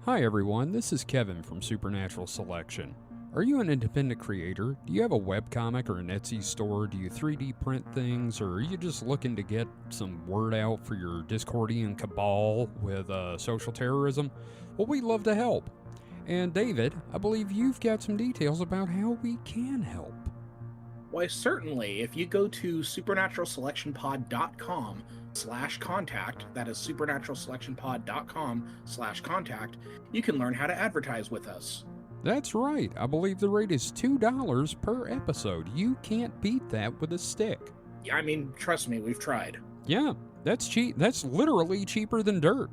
Hi everyone, this is Kevin from Supernatural Selection. Are you an independent creator? Do you have a webcomic or an Etsy store? Do you 3D print things? Or are you just looking to get some word out for your Discordian cabal with social terrorism? Well, we'd love to help. And David, I believe you've got some details about how we can help. Why, certainly. If you go to supernaturalselectionpod.com/contact, that is supernaturalselectionpod.com/contact, you can learn how to advertise with us. That's right. I believe the rate is $2 per episode. You can't beat that with a stick. I mean, trust me, we've tried. Yeah, that's cheap. That's literally cheaper than dirt.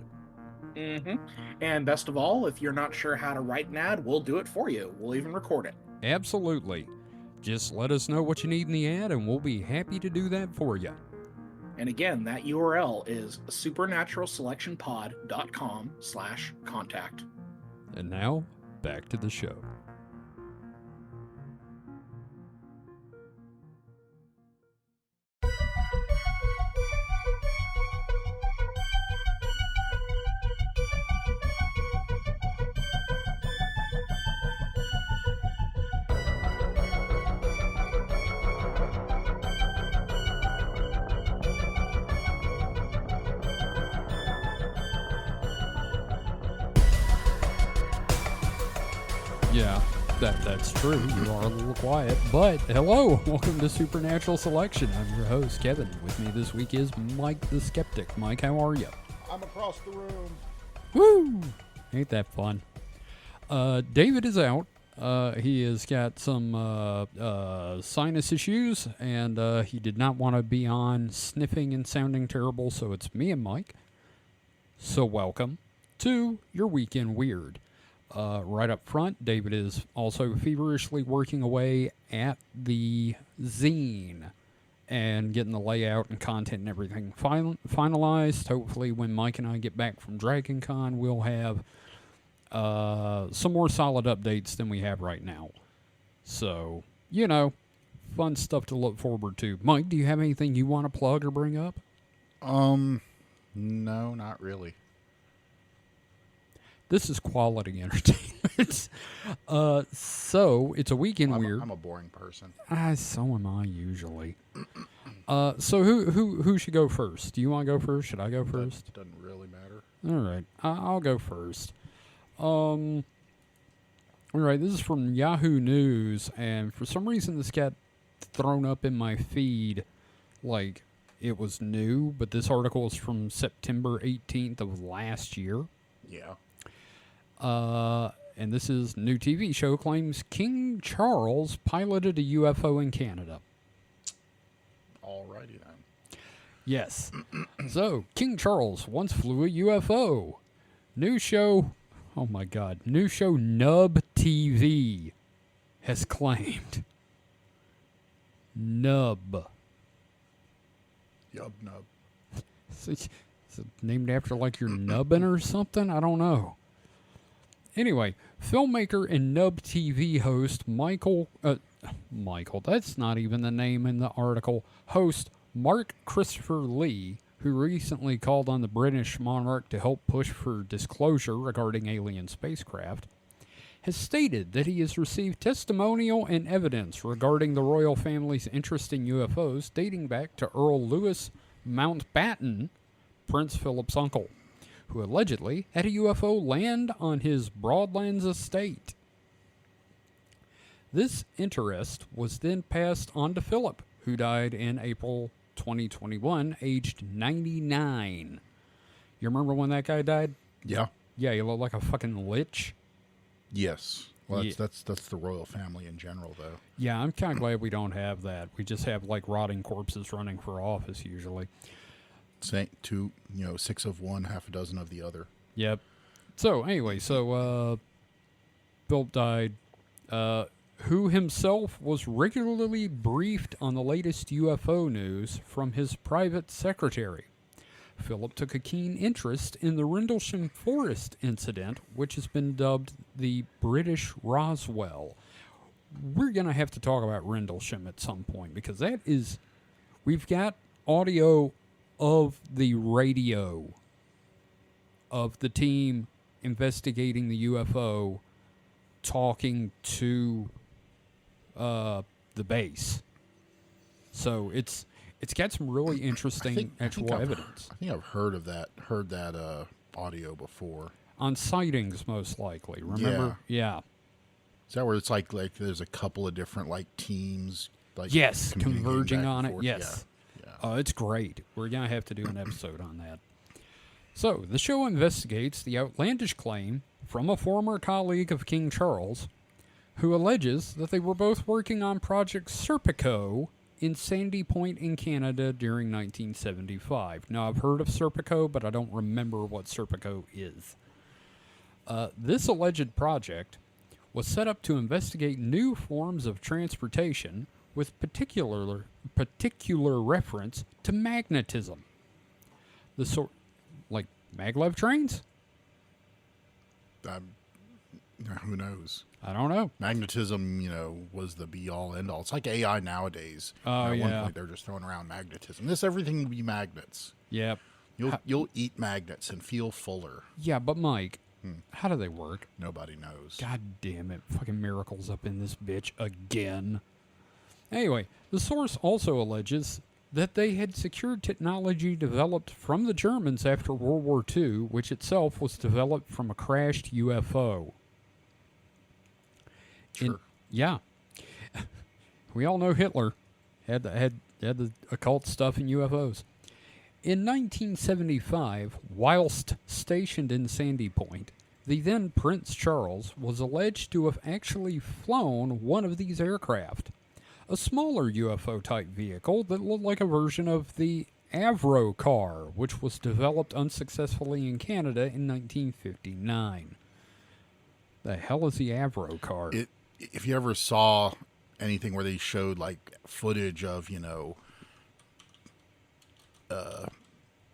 And best of all, if you're not sure how to write an ad, we'll do it for you. We'll even record it. Absolutely. Just let us know what you need in the ad, and we'll be happy to do that for you. And again, that URL is supernaturalselectionpod.com/contact. And now, back to the show. Yeah, that's true. You are a little quiet. But hello, welcome to Supernatural Selection. I'm your host, Kevin. With me this week is Mike the Skeptic. Mike, how are you? I'm across the room. Woo! Ain't that fun? David is out. He has got some sinus issues, and he did not want to be on sniffing and sounding terrible, so it's me and Mike. So welcome to your Weekend Weird. Right up front, David is also feverishly working away at the zine and getting the layout and content and everything finalized. Hopefully, when Mike and I get back from Dragon Con, we'll have some more solid updates than we have right now. So, you know, fun stuff to look forward to. Mike, do you have anything you want to plug or bring up? No, not really. This is quality entertainment. So, it's a Weekend Weird. I'm a boring person. So am I usually. So who should go first? Do you want to go first? Should I go first? That doesn't really matter. All right, I'll go first. All right, this is from Yahoo News, and for some reason this got thrown up in my feed like it was new, but this article is from September 18th of last year. Yeah. And this is new TV show claims King Charles piloted a UFO in Canada. Alrighty then. Yes. So, King Charles once flew a UFO. New show Nub TV has claimed. Nub. Yub nub. Is it named after like your nubbin or something? I don't know. Anyway, filmmaker and Nub TV host Michael, that's not even the name in the article, host Mark Christopher Lee, who recently called on the British monarch to help push for disclosure regarding alien spacecraft, has stated that he has received testimonial and evidence regarding the royal family's interest in UFOs dating back to Earl Louis Mountbatten, Prince Philip's uncle, who allegedly had a UFO land on his Broadlands estate. This interest was then passed on to Philip, who died in April 2021, aged 99. You remember when that guy died? Yeah. Yeah, he looked like a fucking lich. Yes. Well, Yeah. that's the royal family in general, though. Yeah, I'm kind of glad we don't have that. We just have like rotting corpses running for office usually. Say two, six of one, half a dozen of the other. Yep. So anyway, Philip died, who himself was regularly briefed on the latest UFO news from his private secretary. Philip took a keen interest in the Rendlesham Forest incident, which has been dubbed the British Roswell. We're going to have to talk about Rendlesham at some point because we've got audio of the radio of the team investigating the UFO talking to the base. So it's got some really interesting actual evidence. I think I've heard that audio before. On sightings, most likely. Remember? Yeah. Is that where it's like there's a couple of different like teams yes, communicating converging back on and it. forth? Yes. Yeah. It's great. We're going to have to do an episode on that. So, the show investigates the outlandish claim from a former colleague of King Charles who alleges that they were both working on Project Serpico in Sandy Point in Canada during 1975. Now, I've heard of Serpico, but I don't remember what Serpico is. This alleged project was set up to investigate new forms of transportation with particular reference to magnetism. The sort, like maglev trains? Who knows? I don't know. Magnetism, was the be-all, end-all. It's like AI nowadays. Oh, At one yeah. point, they're just throwing around magnetism. Everything will be magnets. Yep. You'll eat magnets and feel fuller. Yeah, but Mike, how do they work? Nobody knows. God damn it. Fucking miracles up in this bitch again. Anyway, the source also alleges that they had secured technology developed from the Germans after World War II, which itself was developed from a crashed UFO. Sure. Yeah. We all know Hitler had the occult stuff in UFOs. In 1975, whilst stationed in Sandy Point, the then Prince Charles was alleged to have actually flown one of these aircraft, a smaller UFO-type vehicle that looked like a version of the Avro car, which was developed unsuccessfully in Canada in 1959. The hell is the Avro car? If you ever saw anything where they showed like footage of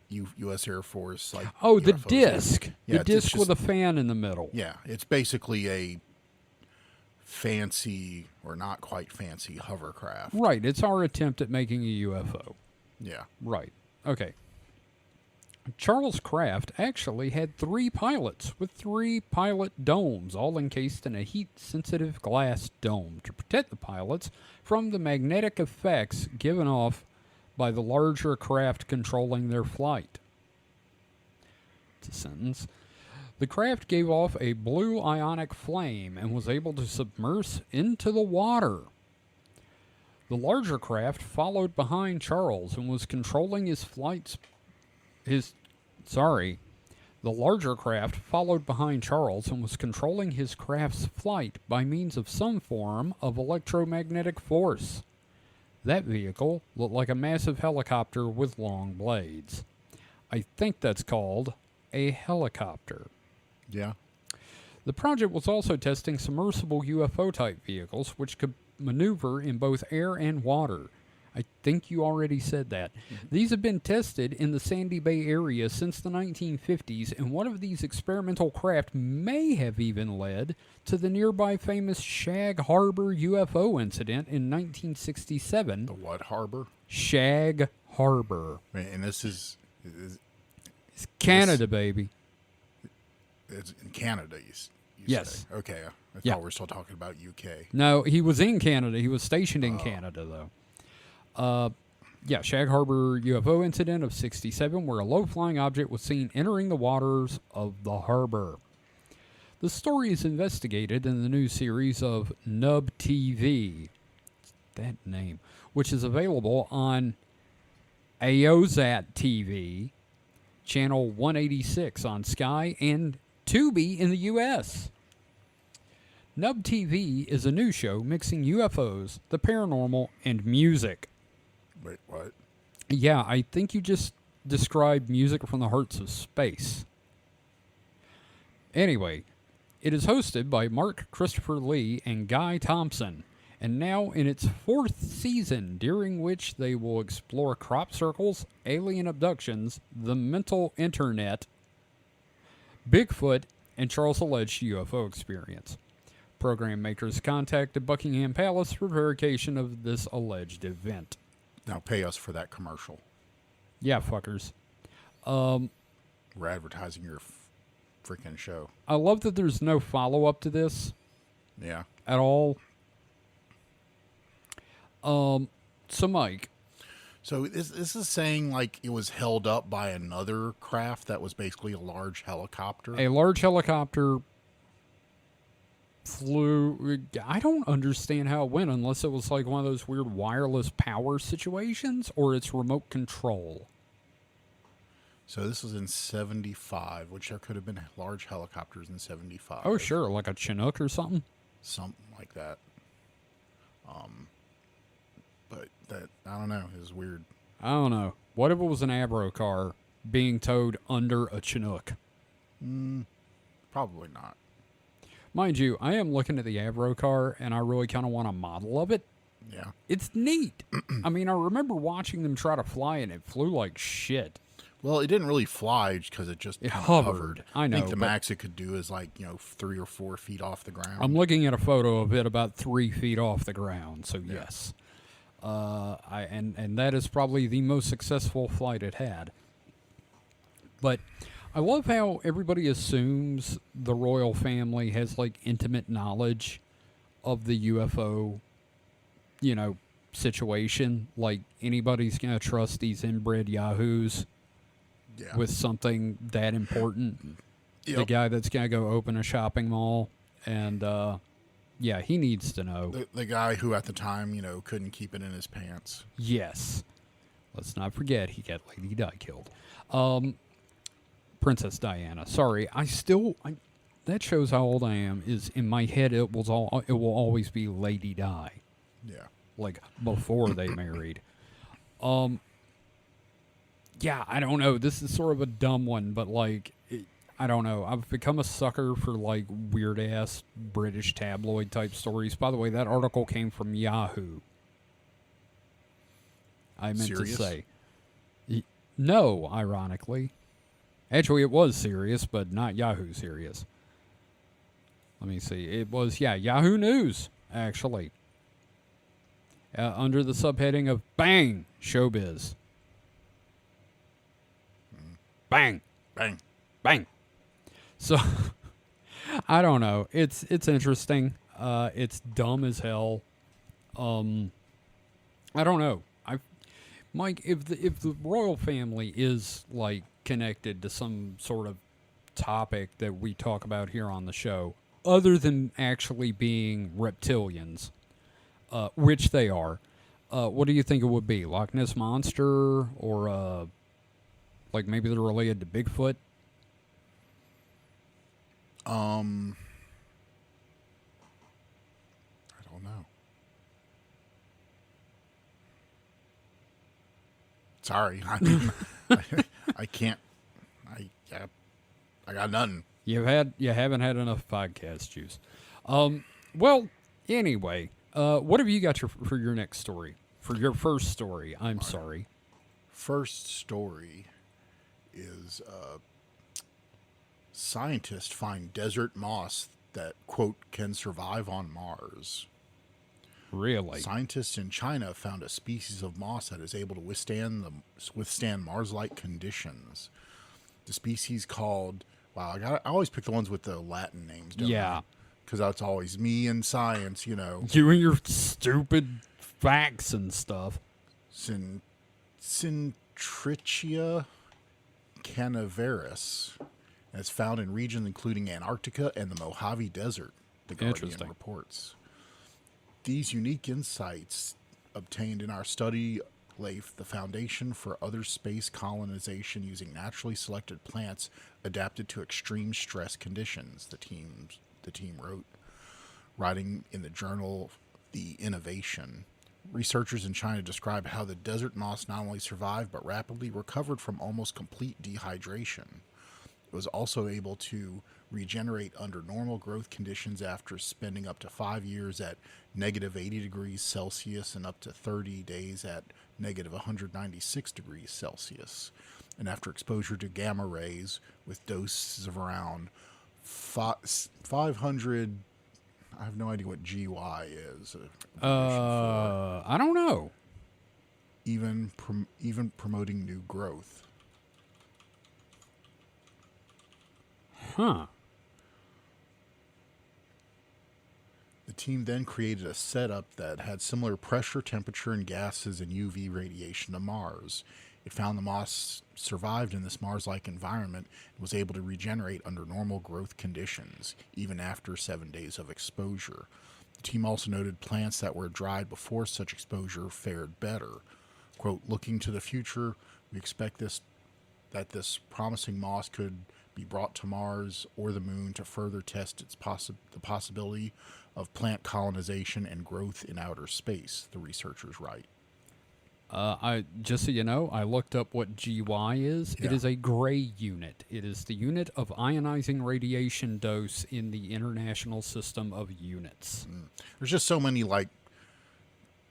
U.S. Air Force, like the UFOs, disc, yeah, the disc with a fan in the middle. Yeah, it's basically a fancy or not quite fancy hovercraft. Right, it's our attempt at making a UFO. Yeah, Right. Okay. Charles' craft actually had 3 pilots with 3 pilot domes, all encased in a heat-sensitive glass dome to protect the pilots from the magnetic effects given off by the larger craft controlling their flight. It's a sentence. The craft gave off a blue ionic flame and was able to submerge into the water. The larger craft followed behind Charles and was controlling his flight's the larger craft followed behind Charles and was controlling his craft's flight by means of some form of electromagnetic force. That vehicle looked like a massive helicopter with long blades. I think that's called a helicopter. yeah. The project was also testing submersible UFO-type vehicles which could maneuver in both air and water. I think you already said that. These have been tested in the Sandy Bay area since the 1950s, and one of these experimental craft may have even led to the nearby famous Shag Harbor UFO incident in 1967. The what harbor? Shag Harbor. And this is It's Canada, baby. it's in Canada. You Yes. say. Okay. I thought Yeah. we were still talking about UK. No, he was in Canada. He was stationed in Canada, though. Shag Harbor UFO incident of 1967, where a low-flying object was seen entering the waters of the harbor. The story is investigated in the new series of Nub TV, that name, which is available on AOZAT TV, channel 186 on Sky, and Tubi in the U.S. Nub TV is a new show mixing UFOs, the paranormal, and music. Wait, what? Yeah, I think you just described music from the hearts of space. Anyway, it is hosted by Mark Christopher Lee and Guy Thompson, and now in its 4th season, during which they will explore crop circles, alien abductions, the mental internet, Bigfoot, and Charles' alleged UFO experience. Program makers contacted Buckingham Palace for verification of this alleged event. Now pay us for that commercial. Yeah, fuckers. We're advertising your freaking show. I love that there's no follow-up to this Yeah. at all. So, Mike. So this is saying like it was held up by another craft that was basically a large helicopter. A large helicopter flew. I don't understand how it went unless it was like one of those weird wireless power situations or it's remote control. So this was in 75, which there could have been large helicopters in 75. Oh, sure. Like a Chinook or something? Something like that. But that, I don't know, it was weird. I don't know. What if it was an Abro car being towed under a Chinook? Probably not. Mind you, I am looking at the Avro car, and I really kind of want a model of it. Yeah. It's neat. I mean, I remember watching them try to fly, and it flew like shit. Well, it didn't really fly because it just It kinda hovered. I know, think the but- max it could do is like, 3 or 4 feet off the ground. I'm looking at a photo of it about 3 feet off the ground, so yes. And that is probably the most successful flight it had. But I love how everybody assumes the royal family has like intimate knowledge of the UFO, situation. Like anybody's gonna trust these inbred yahoos yeah. with something that important. The Yep. guy that's gonna go open a shopping mall and yeah, he needs to know. The guy who at the time, couldn't keep it in his pants. Yes. Let's not forget he got Lady Di killed. Princess Diana. Sorry, that shows how old I am. Is in my head it will always be Lady Di. Yeah. Like before they married. Yeah, I don't know. This is sort of a dumb one, but like I don't know. I've become a sucker for like weird ass British tabloid type stories. By the way, that article came from Yahoo. I meant Serious? to say. No, ironically. Actually, it was serious, but not Yahoo serious. Let me see. It was, Yahoo News, actually. Under the subheading of Bang Showbiz. Bang. Bang. Bang. So, I don't know. It's interesting. It's dumb as hell. I don't know. Mike, if the royal family is like connected to some sort of topic that we talk about here on the show, other than actually being reptilians, which they are, what do you think it would be? Loch Ness Monster, or like maybe they're related to Bigfoot? I don't know. Sorry, I can't. I got nothing. You haven't had enough podcast juice. Well, anyway, what have you got for your next story? For your first story, I'm sorry. First story is scientists find desert moss that, quote, can survive on Mars. Really? Scientists in China found a species of moss that is able to withstand Mars-like conditions. The species called, I always pick the ones with the Latin names, don't Yeah. Because that's always me and science, You and your stupid facts and stuff. Centrichia canaveris. And it's found in regions including Antarctica and the Mojave Desert, the Guardian Interesting. reports. These unique insights obtained in our study lay the foundation for other space colonization using naturally selected plants adapted to extreme stress conditions, the team wrote, writing in the journal The Innovation. Researchers in China describe how the desert moss not only survived but rapidly recovered from almost complete dehydration. It was also able to regenerate under normal growth conditions after spending up to 5 years at negative 80 degrees Celsius and up to 30 days at negative 196 degrees Celsius, and after exposure to gamma rays with doses of around 500. I have no idea what GY is. I don't know. Even promoting new growth. Huh. The team then created a setup that had similar pressure, temperature, and gases and UV radiation to Mars. It found the moss survived in this Mars-like environment and was able to regenerate under normal growth conditions, even after 7 days of exposure. The team also noted plants that were dried before such exposure fared better. Quote, looking to the future, we expect that this promising moss could be brought to Mars or the Moon to further test the possibility of plant colonization and growth in outer space, the researchers write. I just so you know, I looked up what GY is. Yeah. It is a gray unit. It is the unit of ionizing radiation dose in the International System of Units. There's just so many like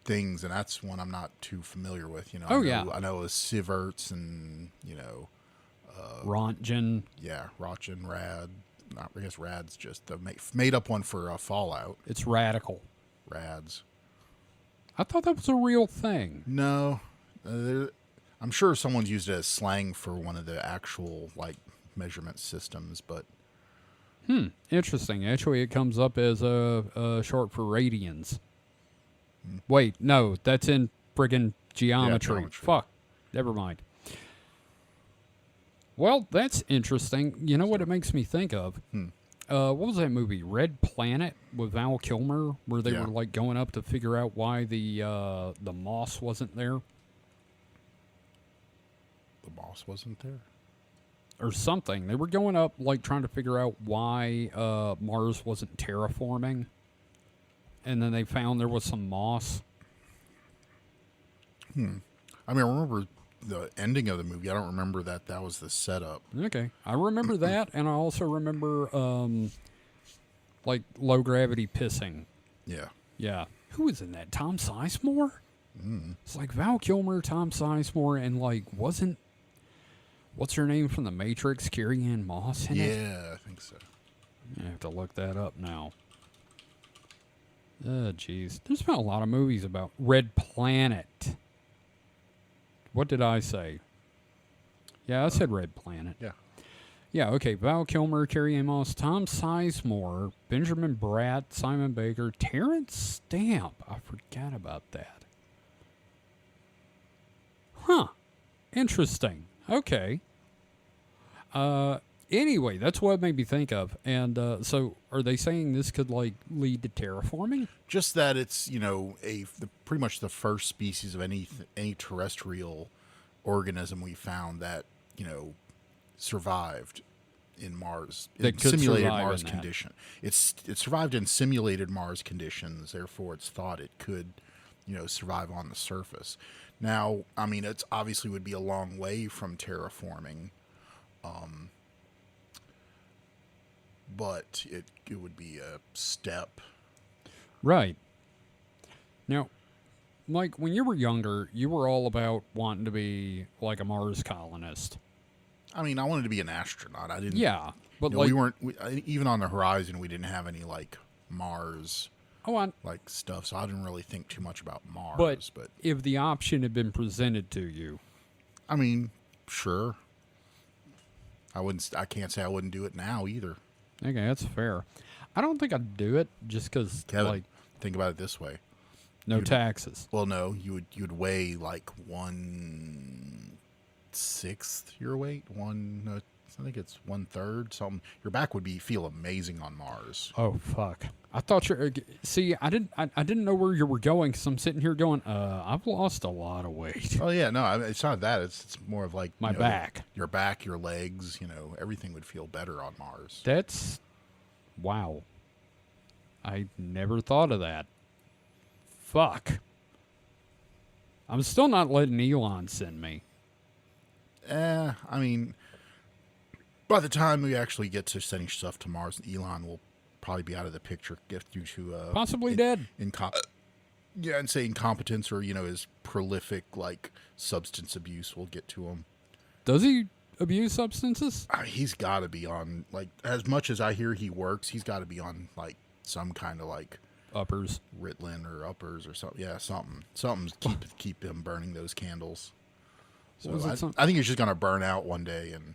things, and that's one I'm not too familiar with. You know, I know sieverts and Rontgen. yeah, Rontgen, rad. Not, I guess rad's just the made up one for Fallout. It's radical. Rads. I thought that was a real thing. No, I'm sure someone's used it as slang for one of the actual like measurement systems, but Interesting. Actually, it comes up as short for radians. Wait, no, that's in friggin' geometry. Geometry. Fuck. Never mind. Well, that's interesting. You know what it makes me think of? What was that movie? Red Planet with Val Kilmer, where they were like going up to figure out why the moss wasn't there, the moss wasn't there. or something. They were going up like trying to figure out why Mars wasn't terraforming, and then they found there was some moss. I mean, I remember the ending of the movie. I don't remember that was the setup. Okay, I remember that, and I also remember like low gravity pissing. Yeah. Yeah. Who was in that? Tom Sizemore? It's like Val Kilmer, Tom Sizemore, and like wasn't what's her name from The Matrix, Carrie-Anne Moss in it? Yeah, I think so. I have to look that up now. Oh, jeez. There's been a lot of movies about Red Planet. What did I say? Yeah, I said Red Planet. Yeah. Yeah, okay. Val Kilmer, Carrie-Anne Moss, Tom Sizemore, Benjamin Bratt, Simon Baker, Terrence Stamp. I forgot about that. Huh. Interesting. Okay. Anyway, that's what it made me think of. And so are they saying this could, like, lead to terraforming? Just that it's, pretty much the first species of any terrestrial organism we found that, survived in Mars, in simulated Mars condition. It survived in simulated Mars conditions, therefore it's thought it could, survive on the surface. Now, I mean, it's obviously would be a long way from terraforming, but it would be a step. Right. Now, Mike, when you were younger, you were all about wanting to be like a Mars colonist. I mean, I wanted to be an astronaut. I didn't. Yeah, but we weren't even on the horizon. We didn't have any like Mars like stuff, so I didn't really think too much about Mars. But if the option had been presented to you, I mean, sure. I can't say I wouldn't do it now either. Okay, that's fair. I don't think I'd do it just because, like, think about it this way: no taxes. Well, no, you'd weigh like 1/6 your weight. I think it's 1/3 something. Your back would feel amazing on Mars. Oh fuck! I thought you. See, I didn't know where you were going because I'm sitting here going, I've lost a lot of weight. Oh yeah, no, it's not that. It's more of like my back, your back, your legs. Everything would feel better on Mars. That's wow. I never thought of that. Fuck. I'm still not letting Elon send me. I mean, by the time we actually get to sending stuff to Mars, Elon will probably be out of the picture due to possibly dead. And say incompetence or his prolific like substance abuse will get to him. Does he abuse substances? He's got to be on, like, as much as I hear he works, he's got to be on like some kind of like uppers, Ritalin or uppers or something. Yeah, something keep him burning those candles. So I think he's just gonna burn out one day and.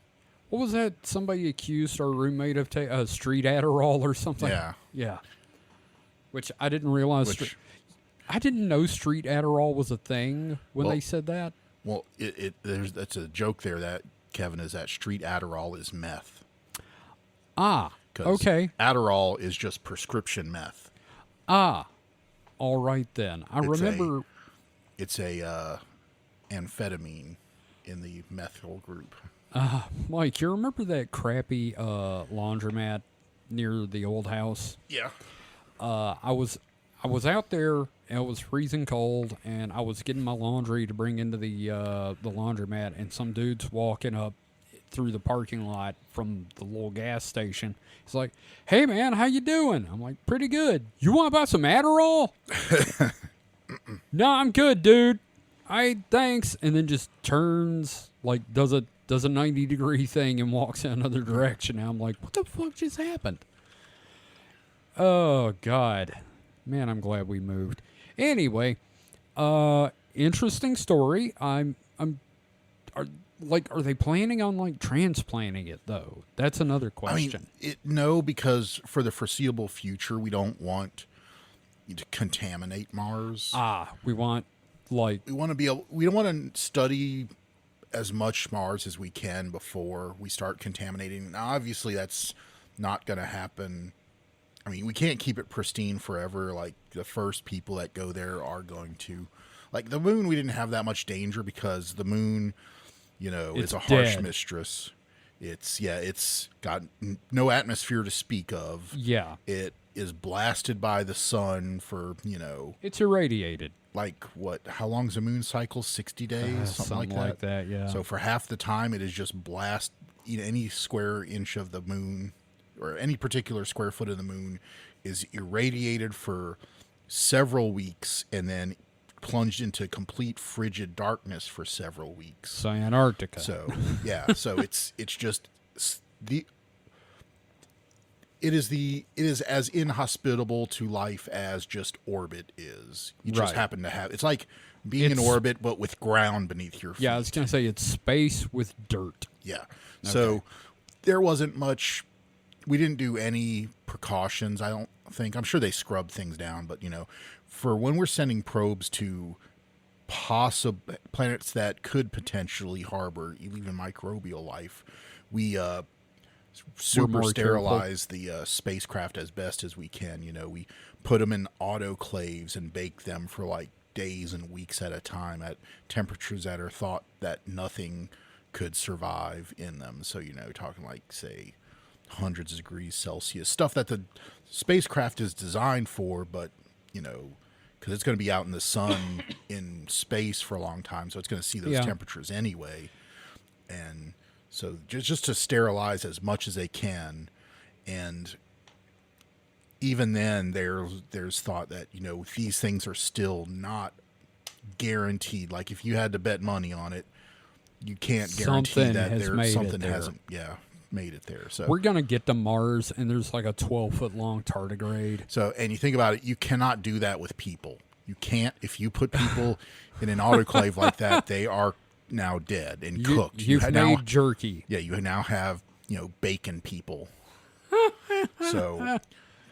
What was that? Somebody accused our roommate of street Adderall or something. Yeah. Yeah. Which I didn't realize. Which, I didn't know street Adderall was a thing when Well- they said that. well, that's a joke there that, Kevin, is that street Adderall is meth. Ah. 'Cause Okay. Adderall is just prescription meth. Ah. All right then. I remember. It's a amphetamine in the methyl group. Mike, you remember that crappy laundromat near the old house? Yeah. I was out there and it was freezing cold, and I was getting my laundry to bring into the laundromat, and some dude's walking up through the parking lot from the little gas station. He's like, "Hey man, how you doing?" I'm like, "Pretty good. You want to buy some Adderall?" "No, I'm good, dude. Thanks." And then just turns, like does a 90-degree thing and walks in another direction. And I'm like, what the fuck just happened? Oh God, man, I'm glad we moved. Anyway, interesting story. Are they planning on like transplanting it though? That's another question. I mean, no, because for the foreseeable future, we don't want to contaminate Mars. We want like We want to be able. We don't want to study as much Mars as we can before we start contaminating. Now, obviously, that's not going to happen. I mean, we can't keep it pristine forever. Like, the first people that go there are going to. Like, the moon, we didn't have that much danger because the moon, It's is a harsh dead. mistress. It's got no atmosphere to speak of. yeah, It is blasted by the sun for, it's irradiated. like how long's a moon cycle? 60 days, something like that. Yeah. So for half the time, it is just blast. Any square inch of the moon, or any particular square foot of the moon, is irradiated for several weeks, and then plunged into complete frigid darkness for several weeks. So Antarctica. So yeah, so it's just the. It is as inhospitable to life as just orbit is. You just Right. happen to have. It's like being in It's- orbit, but with ground beneath your feet. Yeah, I was gonna say it's space with dirt. Yeah. So there wasn't much. We didn't do any precautions. I don't think. I'm sure they scrubbed things down, but for when we're sending probes to possible planets that could potentially harbor even microbial life, we super more sterilize the spacecraft as best as we can. We put them in autoclaves and bake them for like days and weeks at a time at temperatures that are thought that nothing could survive in them. So, talking like, say, hundreds of degrees Celsius, stuff that the spacecraft is designed for, but, because it's going to be out in the sun in space for a long time, so it's going to see those Yeah. temperatures anyway. And so just to sterilize as much as they can. And even then, there's thought that, these things are still not guaranteed. Like, if you had to bet money on it, you can't guarantee Something that has made it something there. hasn't made it there. So We're gonna get to Mars, and there's like a 12-foot long tardigrade. and you think about it, you cannot do that with people. You can't. If you put people in an autoclave like that, they are now dead and cooked. You've You made now, jerky. yeah, you now have bacon people. So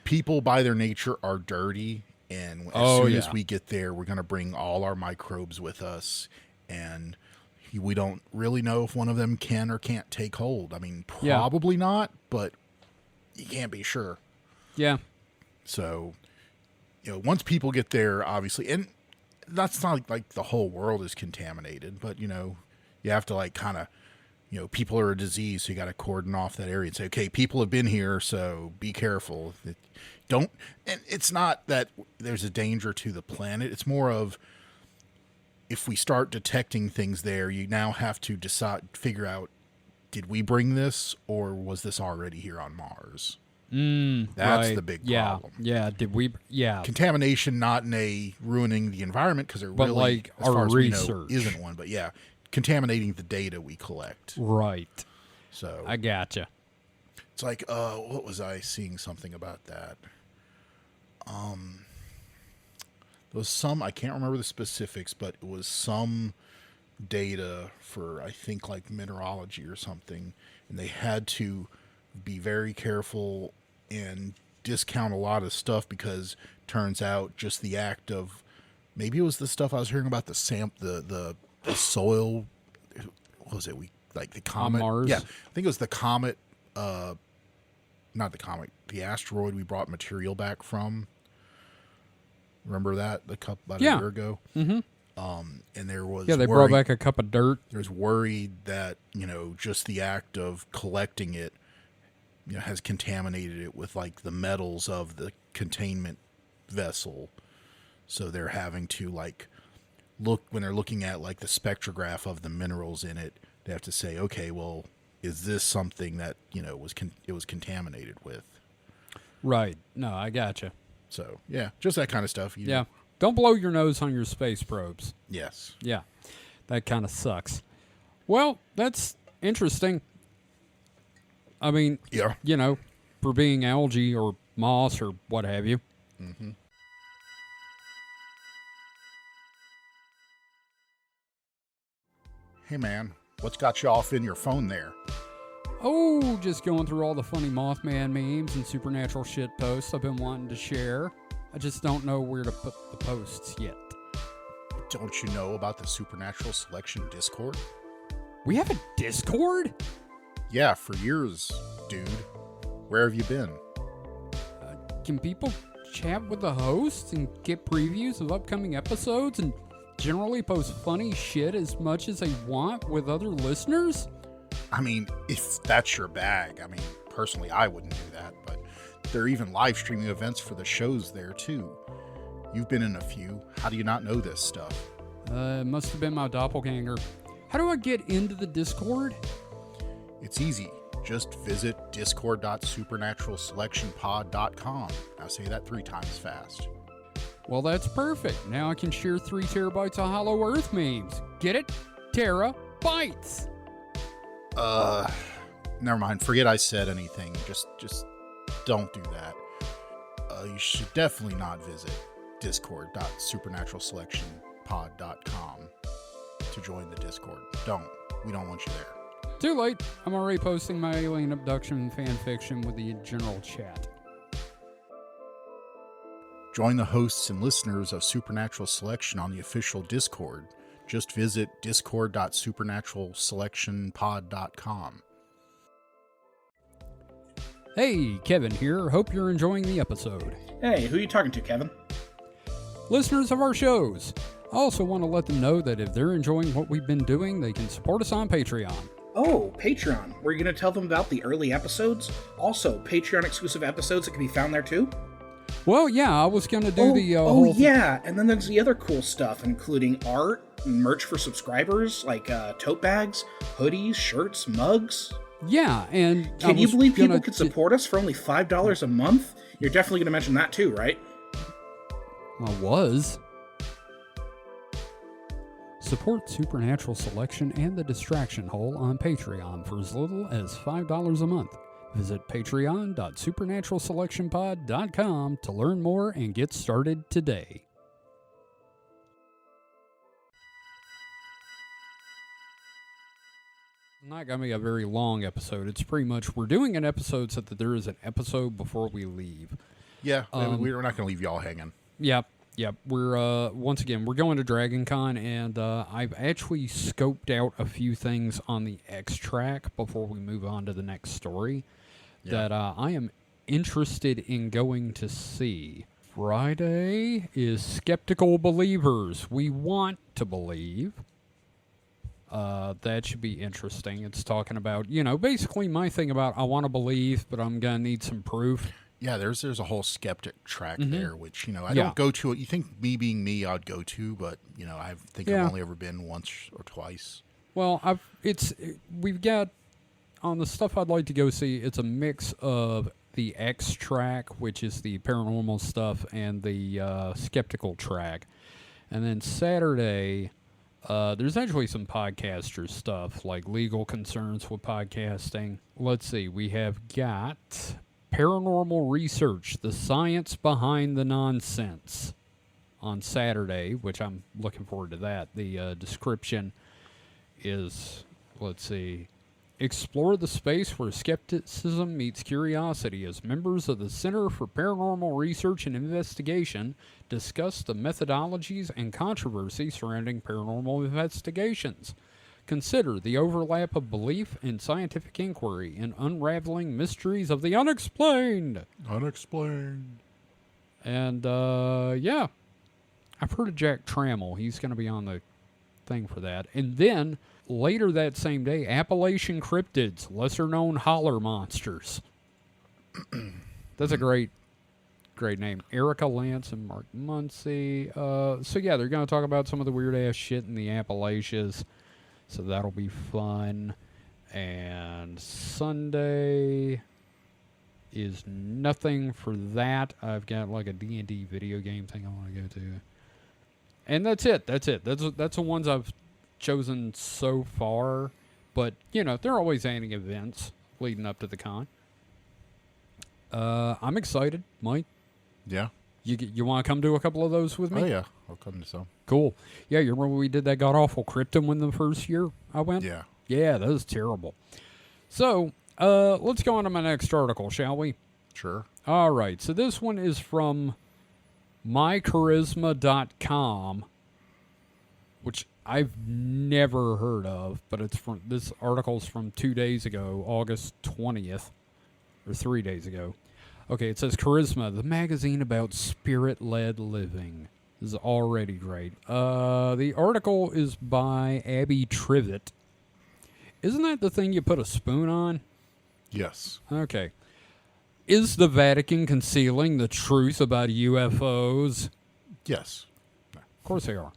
people by their nature are dirty, and as soon as yeah. we get there, we're going to bring all our microbes with us, and we don't really know if one of them can or can't take hold. I mean, Yeah. probably not, but you can't be sure. Yeah. So, once people get there, obviously, and that's not like the whole world is contaminated, but, you have to like kind of, people are a disease, so you got to cordon off that area and say, okay, people have been here, so be careful. And it's not that there's a danger to the planet. It's more of, if we start detecting things there, you now have to figure out, did we bring this, or was this already here on Mars? That's Right. the big Yeah. problem. Yeah. Did we? Yeah. Contamination, not in a ruining the environment, because there But, really, like, as our far as we know, research. isn't one. But yeah, contaminating the data we collect. Right. So I gotcha. it's like, what was I seeing something about that? There was some, I can't remember the specifics, but it was some data for, I think, like mineralogy or something, and they had to be very careful and discount a lot of stuff because turns out just the act of, maybe it was the stuff I was hearing about, the soil, what was it, the comet, Mars. yeah, I think it was the comet, not the comet, the asteroid we brought material back from. Remember that about a year ago? Mm-hmm. And there was they brought back a cup of dirt. There's worried that, just the act of collecting it, has contaminated it with like the metals of the containment vessel. So they're having to look, when they're looking at like the spectrograph of the minerals in it, they have to say, okay, well, is this something that, it was contaminated with? Right. No, I gotcha. So, yeah, just that kind of stuff. Yeah. Don't blow your nose on your space probes. Yes. Yeah. That kind of sucks. Well, that's interesting. I mean, yeah. For being algae or moss or what have you. Mm-hmm. Hey, man, what's got you off in your phone there? Oh, just going through all the funny Mothman memes and supernatural shit posts I've been wanting to share. I just don't know where to put the posts yet. Don't you know about the Supernatural Selection Discord? We have a Discord? Yeah, for years, dude. Where have you been? Can people chat with the hosts and get previews of upcoming episodes and generally post funny shit as much as they want with other listeners? I mean, if that's your bag. I mean, personally, I wouldn't do that, but there are even live streaming events for the shows there, too. You've been in a few. How do you not know this stuff? It must have been my doppelganger. How do I get into the Discord? It's easy. Just visit discord.supernaturalselectionpod.com. Now say that 3 times fast. Well, that's perfect. Now I can share 3 terabytes of Hollow Earth memes. Get it? Terabytes. Never mind. Forget I said anything. Just don't do that. You should definitely not visit discord.supernaturalselectionpod.com to join the Discord. We don't want you there. Too late. I'm already posting my alien abduction fan fiction with the general chat. Join the hosts and listeners of Supernatural Selection on the official Discord. Just visit discord.supernaturalselectionpod.com. Hey, Kevin here. Hope you're enjoying the episode. Hey, who are you talking to, Kevin? Listeners of our shows. I also want to let them know that if they're enjoying what we've been doing, they can support us on Patreon. Oh, Patreon. Were you going to tell them about the early episodes? Also, Patreon exclusive episotes that can be found there too? Well, yeah, I was going to do the whole yeah, and then there's the other cool stuff, including art, merch for subscribers, like tote bags, hoodies, shirts, mugs. Yeah, and can you believe people could support us for only $5 a month? You're definitely going to mention that too, right? I was. Support Supernatural Selection and The Distraction Hole on Patreon for as little as $5 a month. Visit patreon.supernaturalselectionpod.com to learn more and get started today. It's not going to be a very long episode. It's pretty much, we're doing an episode so that there is an episode before we leave. Yeah, we're not going to leave y'all hanging. Yep. We're, once again, we're going to Dragon Con, and I've actually scoped out a few things on the X track before we move on to the next story that I am interested in going to see. Friday is Skeptical Believers. We want to believe. That should be interesting. It's talking about, basically my thing about I want to believe, but I'm going to need some proof. Yeah, there's a whole skeptic track there, which, I don't go to it. You think me being me, I'd go to, but, I think I've only ever been once or twice. Well, we've got, on the stuff I'd like to go see, it's a mix of the X track, which is the paranormal stuff, and the skeptical track. And then Saturday, there's actually some podcaster stuff, like legal concerns with podcasting. Let's see, we have got Paranormal Research, the science behind the nonsense, on Saturday, which I'm looking forward to that. The description is, let's see, explore the space where skepticism meets curiosity as members of the Center for Paranormal Research and Investigation discuss the methodologies and controversy surrounding paranormal investigations. Consider the overlap of belief and scientific inquiry in unraveling mysteries of the unexplained. Unexplained. And, yeah. I've heard of Jack Trammell. He's going to be on the thing for that. And then, later that same day, Appalachian Cryptids, lesser-known holler monsters. That's a great name. Erica Lance and Mark Muncy. So, yeah, they're going to talk about some of the weird-ass shit in the Appalachians. So that'll be fun. And Sunday is nothing for that. I've got like a D&D video game thing I want to go to. And that's it. That's the ones I've chosen so far. But, you know, they're always adding events leading up to the con. I'm excited, Mike. Yeah. You want to come to a couple of those with me? Oh, yeah. I'll come to some. Cool. Yeah, you remember we did that god-awful Cryptum one the first year I went? Yeah. Yeah, that was terrible. So, let's go on to my next article, shall we? Sure. All right. So this one is from mycharisma.com, which I've never heard of, but this article's from 2 days ago, August 20th, or 3 days ago. Okay, it says Charisma, the magazine about spirit-led living. This is already great. The article is by Abby Trivett. Isn't that the thing you put a spoon on? Yes. Okay. Is the Vatican concealing the truth about UFOs? Yes. Of course they are.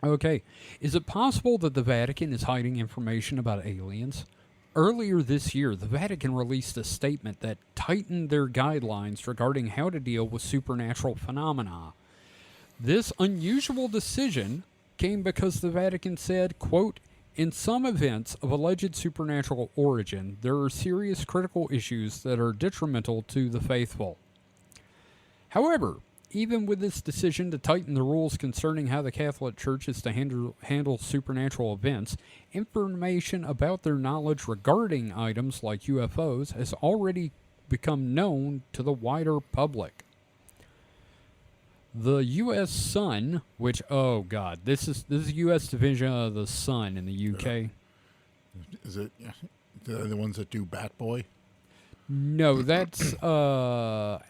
Okay. Is it possible that the Vatican is hiding information about aliens? Earlier this year, the Vatican released a statement that tightened their guidelines regarding how to deal with supernatural phenomena. This unusual decision came because the Vatican said, quote, in some events of alleged supernatural origin, there are serious critical issues that are detrimental to the faithful. However, even with this decision to tighten the rules concerning how the Catholic Church is to handle supernatural events, information about their knowledge regarding items like UFOs has already become known to the wider public. The U.S. Sun, which, oh God, this is U.S. division of the Sun in the U.K. Is it the ones that do Bat Boy? No, that's, God,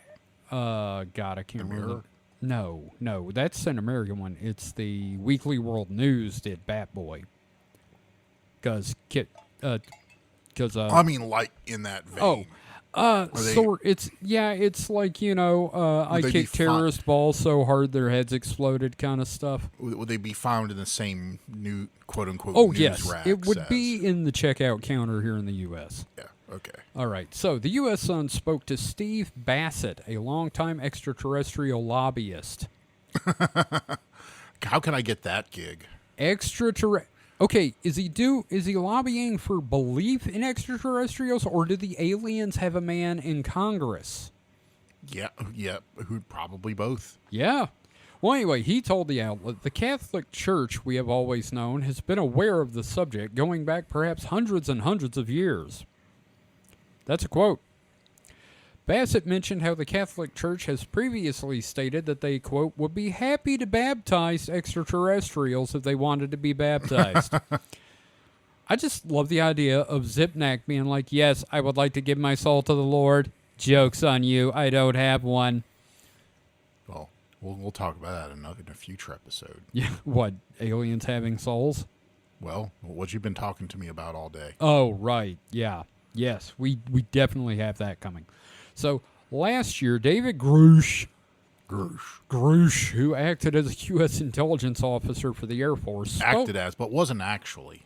I can't remember. No, that's an American one. It's the Weekly World News did Bat Boy. Because, I mean, like in that vein. Oh, it's like, you know, I kicked terrorist balls so hard their heads exploded kind of stuff. Would they be found in the same new quote-unquote news racks? Oh, yes. It would be in the checkout counter here in the U.S. Yeah, okay. All right. So, the U.S. Sun spoke to Steve Bassett, a longtime extraterrestrial lobbyist. How can I get that gig? Okay, is he lobbying for belief in extraterrestrials, or do the aliens have a man in Congress? Yeah, probably both. Yeah. Well, anyway, he told the outlet, the Catholic Church, we have always known, has been aware of the subject going back perhaps hundreds and hundreds of years. That's a quote. Bassett mentioned how the Catholic Church has previously stated that they, quote, would be happy to baptize extraterrestrials if they wanted to be baptized. I just love the idea of Zipnak being like, yes, I would like to give my soul to the Lord. Joke's on you. I don't have one. Well, we'll talk about that in a future episode. Yeah, what, aliens having souls? Well, what you've been talking to me about all day. Oh, right. Yeah. Yes, we definitely have that coming. So, last year, David Grush, who acted as a U.S. intelligence officer for the Air Force. But wasn't actually.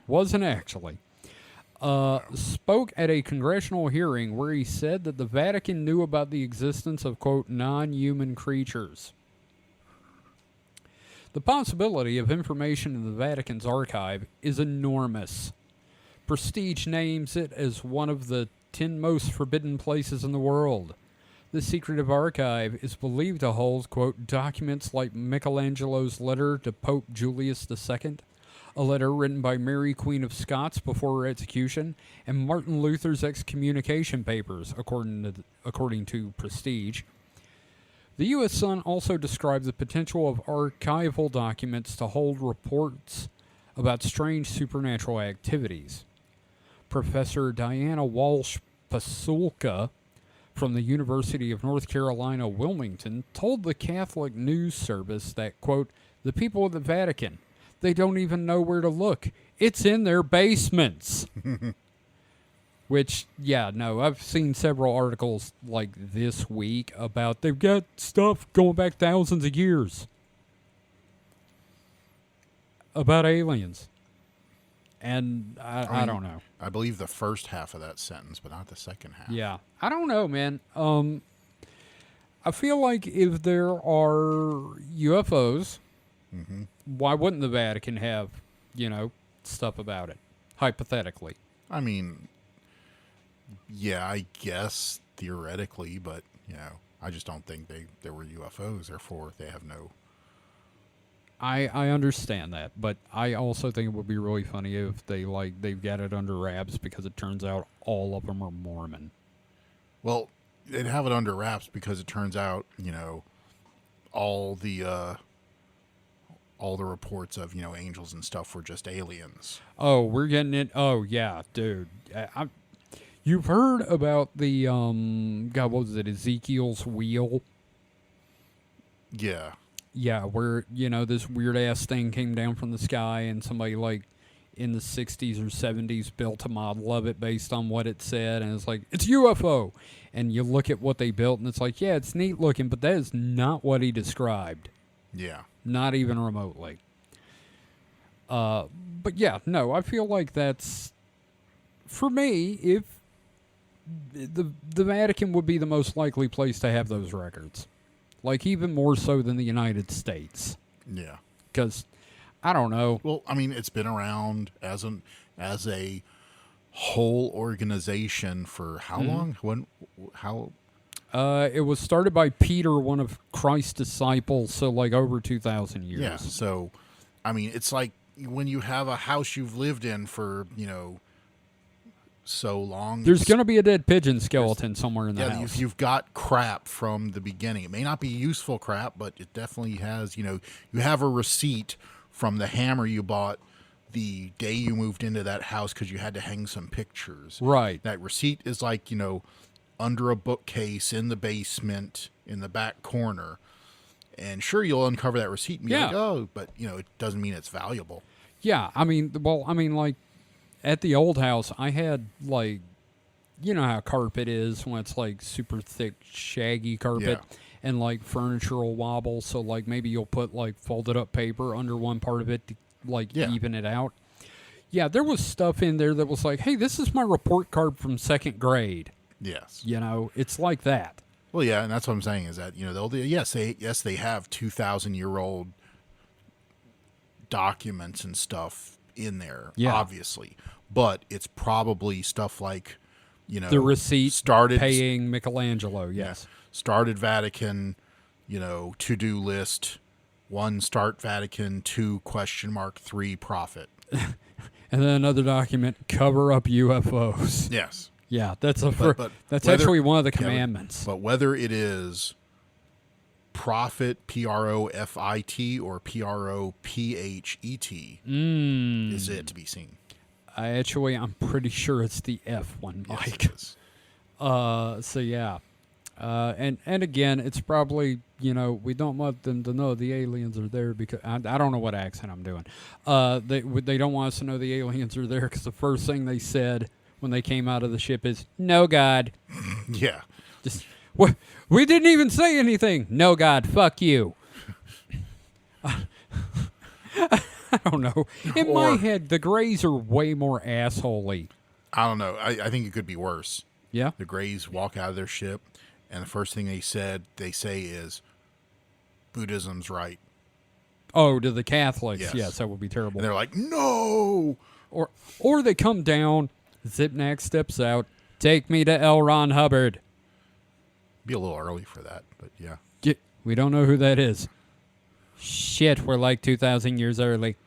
Spoke at a congressional hearing where he said that the Vatican knew about the existence of, quote, non-human creatures. The possibility of information in the Vatican's archive is enormous. Prestige names it as one of the 10 most forbidden places in the world. The secretive archive is believed to hold, quote, documents like Michelangelo's letter to Pope Julius II, a letter written by Mary Queen of Scots before her execution, and Martin Luther's excommunication papers, according to Prestige. The U.S. Sun also described the potential of archival documents to hold reports about strange supernatural activities. Professor Diana Walsh Pasulka from the University of North Carolina, Wilmington, told the Catholic News Service that, quote, the people of the Vatican, they don't even know where to look. It's in their basements. Which, yeah, no, I've seen several articles like this week about they've got stuff going back thousands of years about aliens. And I don't know. I believe the first half of that sentence, but not the second half. Yeah. I don't know, man. I feel like if there are UFOs, why wouldn't the Vatican have, stuff about it, hypothetically? I mean, yeah, I guess theoretically, but, I just don't think there were UFOs, therefore they have no... I understand that, but I also think it would be really funny if they've got it under wraps because it turns out all of them are Mormon. Well, they'd have it under wraps because it turns out, all the reports of, angels and stuff were just aliens. Oh, we're getting it. Oh, yeah, dude. You've heard about the, God, what was it, Ezekiel's wheel? Yeah. Yeah, where, this weird-ass thing came down from the sky and somebody, in the 60s or 70s built a model of it based on what it said, and it's like, it's UFO! And you look at what they built, and it's like, yeah, it's neat looking, but that is not what he described. Yeah. Not even remotely. But yeah, no, I feel like that's... For me, if... The Vatican would be the most likely place to have those records. Even more so than the United States. Yeah. Because, I don't know. Well, I mean, it's been around as a whole organization for how long? How? It was started by Peter, one of Christ's disciples, so over 2,000 years. Yeah, so, I mean, it's like when you have a house you've lived in for, so long. There's going to be a dead pigeon skeleton somewhere in the house. Yeah, you've got crap from the beginning. It may not be useful crap, but it definitely has, you have a receipt from the hammer you bought the day you moved into that house because you had to hang some pictures. Right. That receipt is under a bookcase in the basement in the back corner. And sure, you'll uncover that receipt and be like, oh, but, it doesn't mean it's valuable. Yeah, at the old house, I had, how carpet is when it's, super thick, shaggy carpet, and, furniture will wobble, so, maybe you'll put, folded up paper under one part of it to, even it out. Yeah, there was stuff in there that was like, hey, this is my report card from second grade. Yes. It's like that. Well, yeah, and that's what I'm saying is that, they have 2,000-year-old documents and stuff in there, obviously. But it's probably stuff like, the receipt started paying Michelangelo, yes. Yeah, started Vatican, to-do list, 1 start Vatican, 2 ? 3 profit. And then another document, cover up UFOs. Yes. Yeah, that's that's actually one of the commandments. But whether it is profit, Profit, or Prophet, is it to be seen. I'm pretty sure it's the F one, Mike. Yes, so yeah. And again, it's probably, we don't want them to know the aliens are there because I don't know what accent I'm doing. They don't want us to know the aliens are there because the first thing they said when they came out of the ship is, no, God. Yeah. Just, we didn't even say anything. No, God, fuck you. I don't know. In my head, the Greys are way more assholey. I don't know. I think it could be worse. Yeah? The Greys walk out of their ship, and the first thing they say is, Buddhism's right. Oh, to the Catholics. Yes, that would be terrible. And they're like, no! Or they come down, Zipnack steps out, take me to L. Ron Hubbard. Be a little early for that, but yeah. We don't know who that is. Shit, we're 2,000 years early.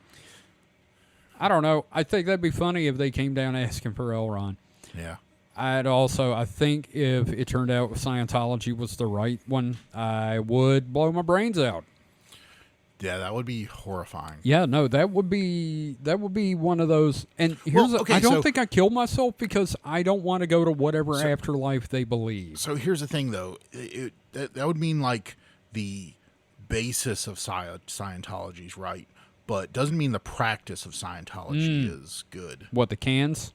I don't know. I think that'd be funny if they came down asking for Elron. Yeah. I think if it turned out Scientology was the right one, I would blow my brains out. Yeah, that would be horrifying. Yeah, no, that would be one of those. And here's I don't think I killed myself because I don't want to go to whatever afterlife they believe. So here's the thing, though. That would mean like the basis of Scientology is right, but doesn't mean the practice of Scientology is good. What, the cans?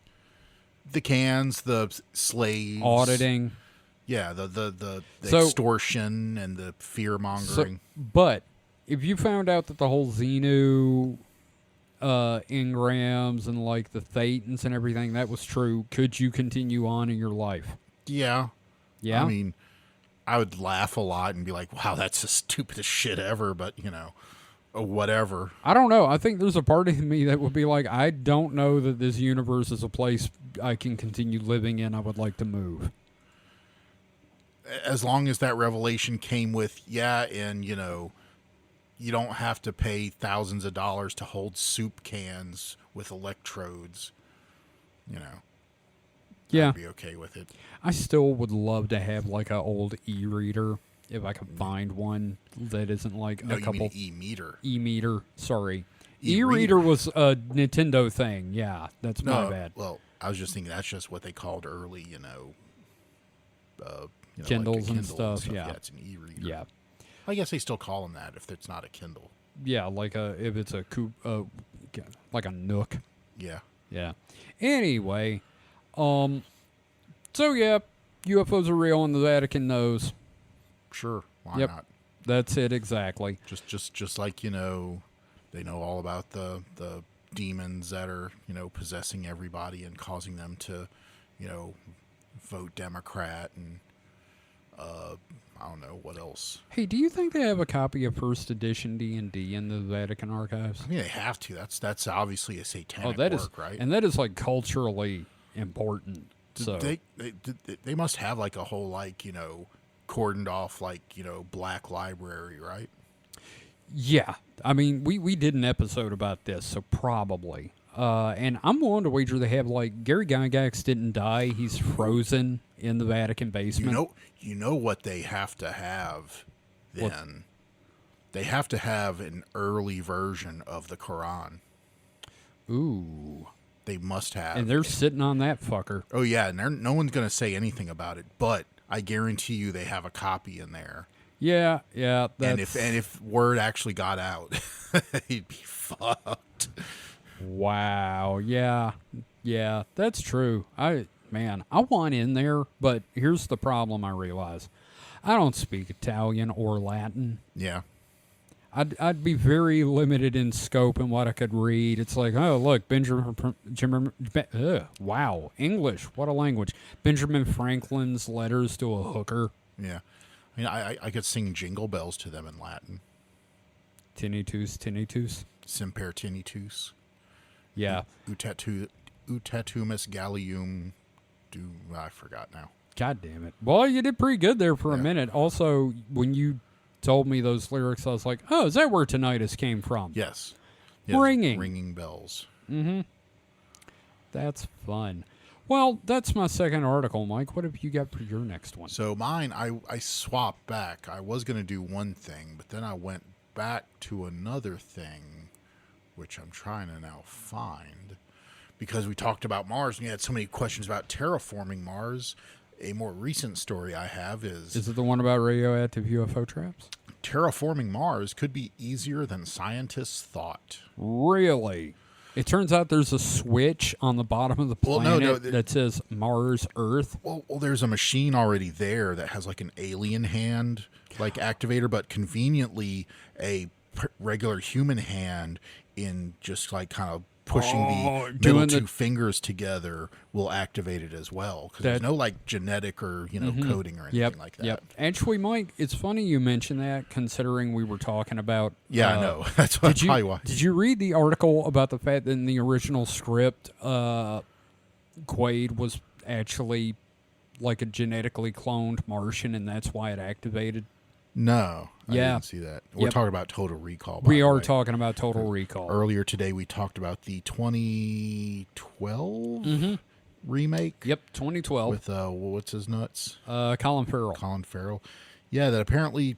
The cans, the slaves, auditing. Yeah, the extortion and the fear mongering. But if you found out that the whole Xenu engrams and like the Thetans and everything, that was true, could you continue on in your life? Yeah. Yeah. I mean, I would laugh a lot and be like, wow, that's the stupidest shit ever, but, whatever. I don't know. I think there's a part of me that would be like, I don't know that this universe is a place I can continue living in. I would like to move. As long as that revelation came with, and, you don't have to pay thousands of dollars to hold soup cans with electrodes, Yeah. I'd be okay with it. I still would love to have like an old e-reader if I could find one that isn't like No, a couple. You mean e-meter. E-meter, sorry. E-reader. E-reader was a Nintendo thing. Yeah, that's my bad. Well, I was just thinking that's just what they called early, Kindles like and stuff. Yeah, it's an e-reader. Yeah. I guess they still call them that if it's not a Kindle. Yeah, like if it's a like a Nook. Yeah. Yeah. Anyway, so yeah, UFOs are real and the Vatican knows. Sure. Why Yep. not? That's it exactly. Just like, they know all about the demons that are, possessing everybody and causing them to, vote Democrat and I don't know what else. Hey, do you think they have a copy of first edition D&D in the Vatican archives? I mean, they have to. That's obviously a satanic work, right? And that is like culturally important. So they must have like a whole cordoned off black library, right? Yeah, I mean we did an episode about this, so probably. And I'm willing to wager they have Gary Gygax didn't die; he's frozen in the Vatican basement. You know what they have to have then? What? They have to have an early version of the Quran. Ooh. They must have. And they're sitting on that fucker. Oh, yeah, and no one's going to say anything about it, but I guarantee you they have a copy in there. Yeah. And if word actually got out, he'd be fucked. Wow. Yeah, that's true. I want in there, but here's the problem I realize. I don't speak Italian or Latin. Yeah. I'd be very limited in scope in what I could read. It's like, oh, look, wow, English, what a language. Benjamin Franklin's letters to a hooker. Yeah. I mean, I could sing Jingle Bells to them in Latin. Tinnitus, tinnitus. Semper tinnitus. Yeah. Utatumus gallium. I forgot now. God damn it. Well, you did pretty good there for a minute. Also, when you told me those lyrics, I was like, oh, is that where tinnitus came from? Yes. Ringing bells. Mm-hmm. That's fun. Well, that's my second article, Mike. What have you got for your next one? So mine, I swapped back. I was going to do one thing, but then I went back to another thing, which I'm trying to now find. Because we talked about Mars, and we had so many questions about terraforming Mars. A more recent story I have is... Is it the one about radioactive UFO traps? Terraforming Mars could be easier than scientists thought. Really? It turns out there's a switch on the bottom of the planet that says Mars, Earth. Well, there's a machine already there that has an alien hand activator, but conveniently a regular human hand in just kind of pushing the middle two fingers together will activate it as well. Because there's no genetic or coding or anything like that. Yep. Actually, Mike, it's funny you mention that, considering we were talking about. Yeah, I know. That's probably why. Did you read the article about the fact that in the original script, Quaid was actually a genetically cloned Martian, and that's why it activated? No, I Yeah. didn't see that. We're Yep. talking about Total Recall. By We the are way. talking about Total Recall. Earlier today, we talked about the 2012 remake. Yep, 2012. With what's his nuts? Colin Farrell. Colin Farrell. Yeah, that apparently,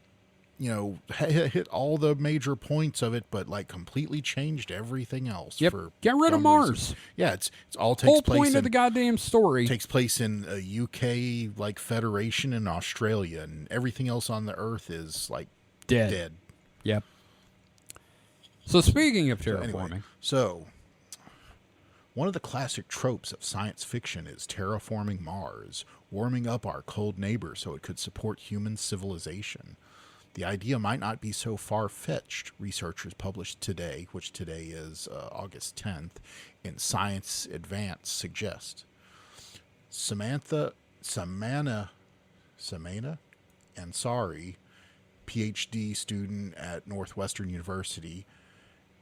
hit all the major points of it, but like completely changed everything else. Yep. For Get rid of dumb Mars. reasons. Yeah, it's all takes Whole place point in, of the goddamn story. takes place in a UK like federation in Australia, and everything else on the Earth is like dead. Yep. So speaking of So terraforming, anyway, one of the classic tropes of science fiction is terraforming Mars, warming up our cold neighbor so it could support human civilization. The idea might not be so far-fetched, researchers published today, which today is August 10th, in Science Advance suggest. Samana Ansari, PhD student at Northwestern University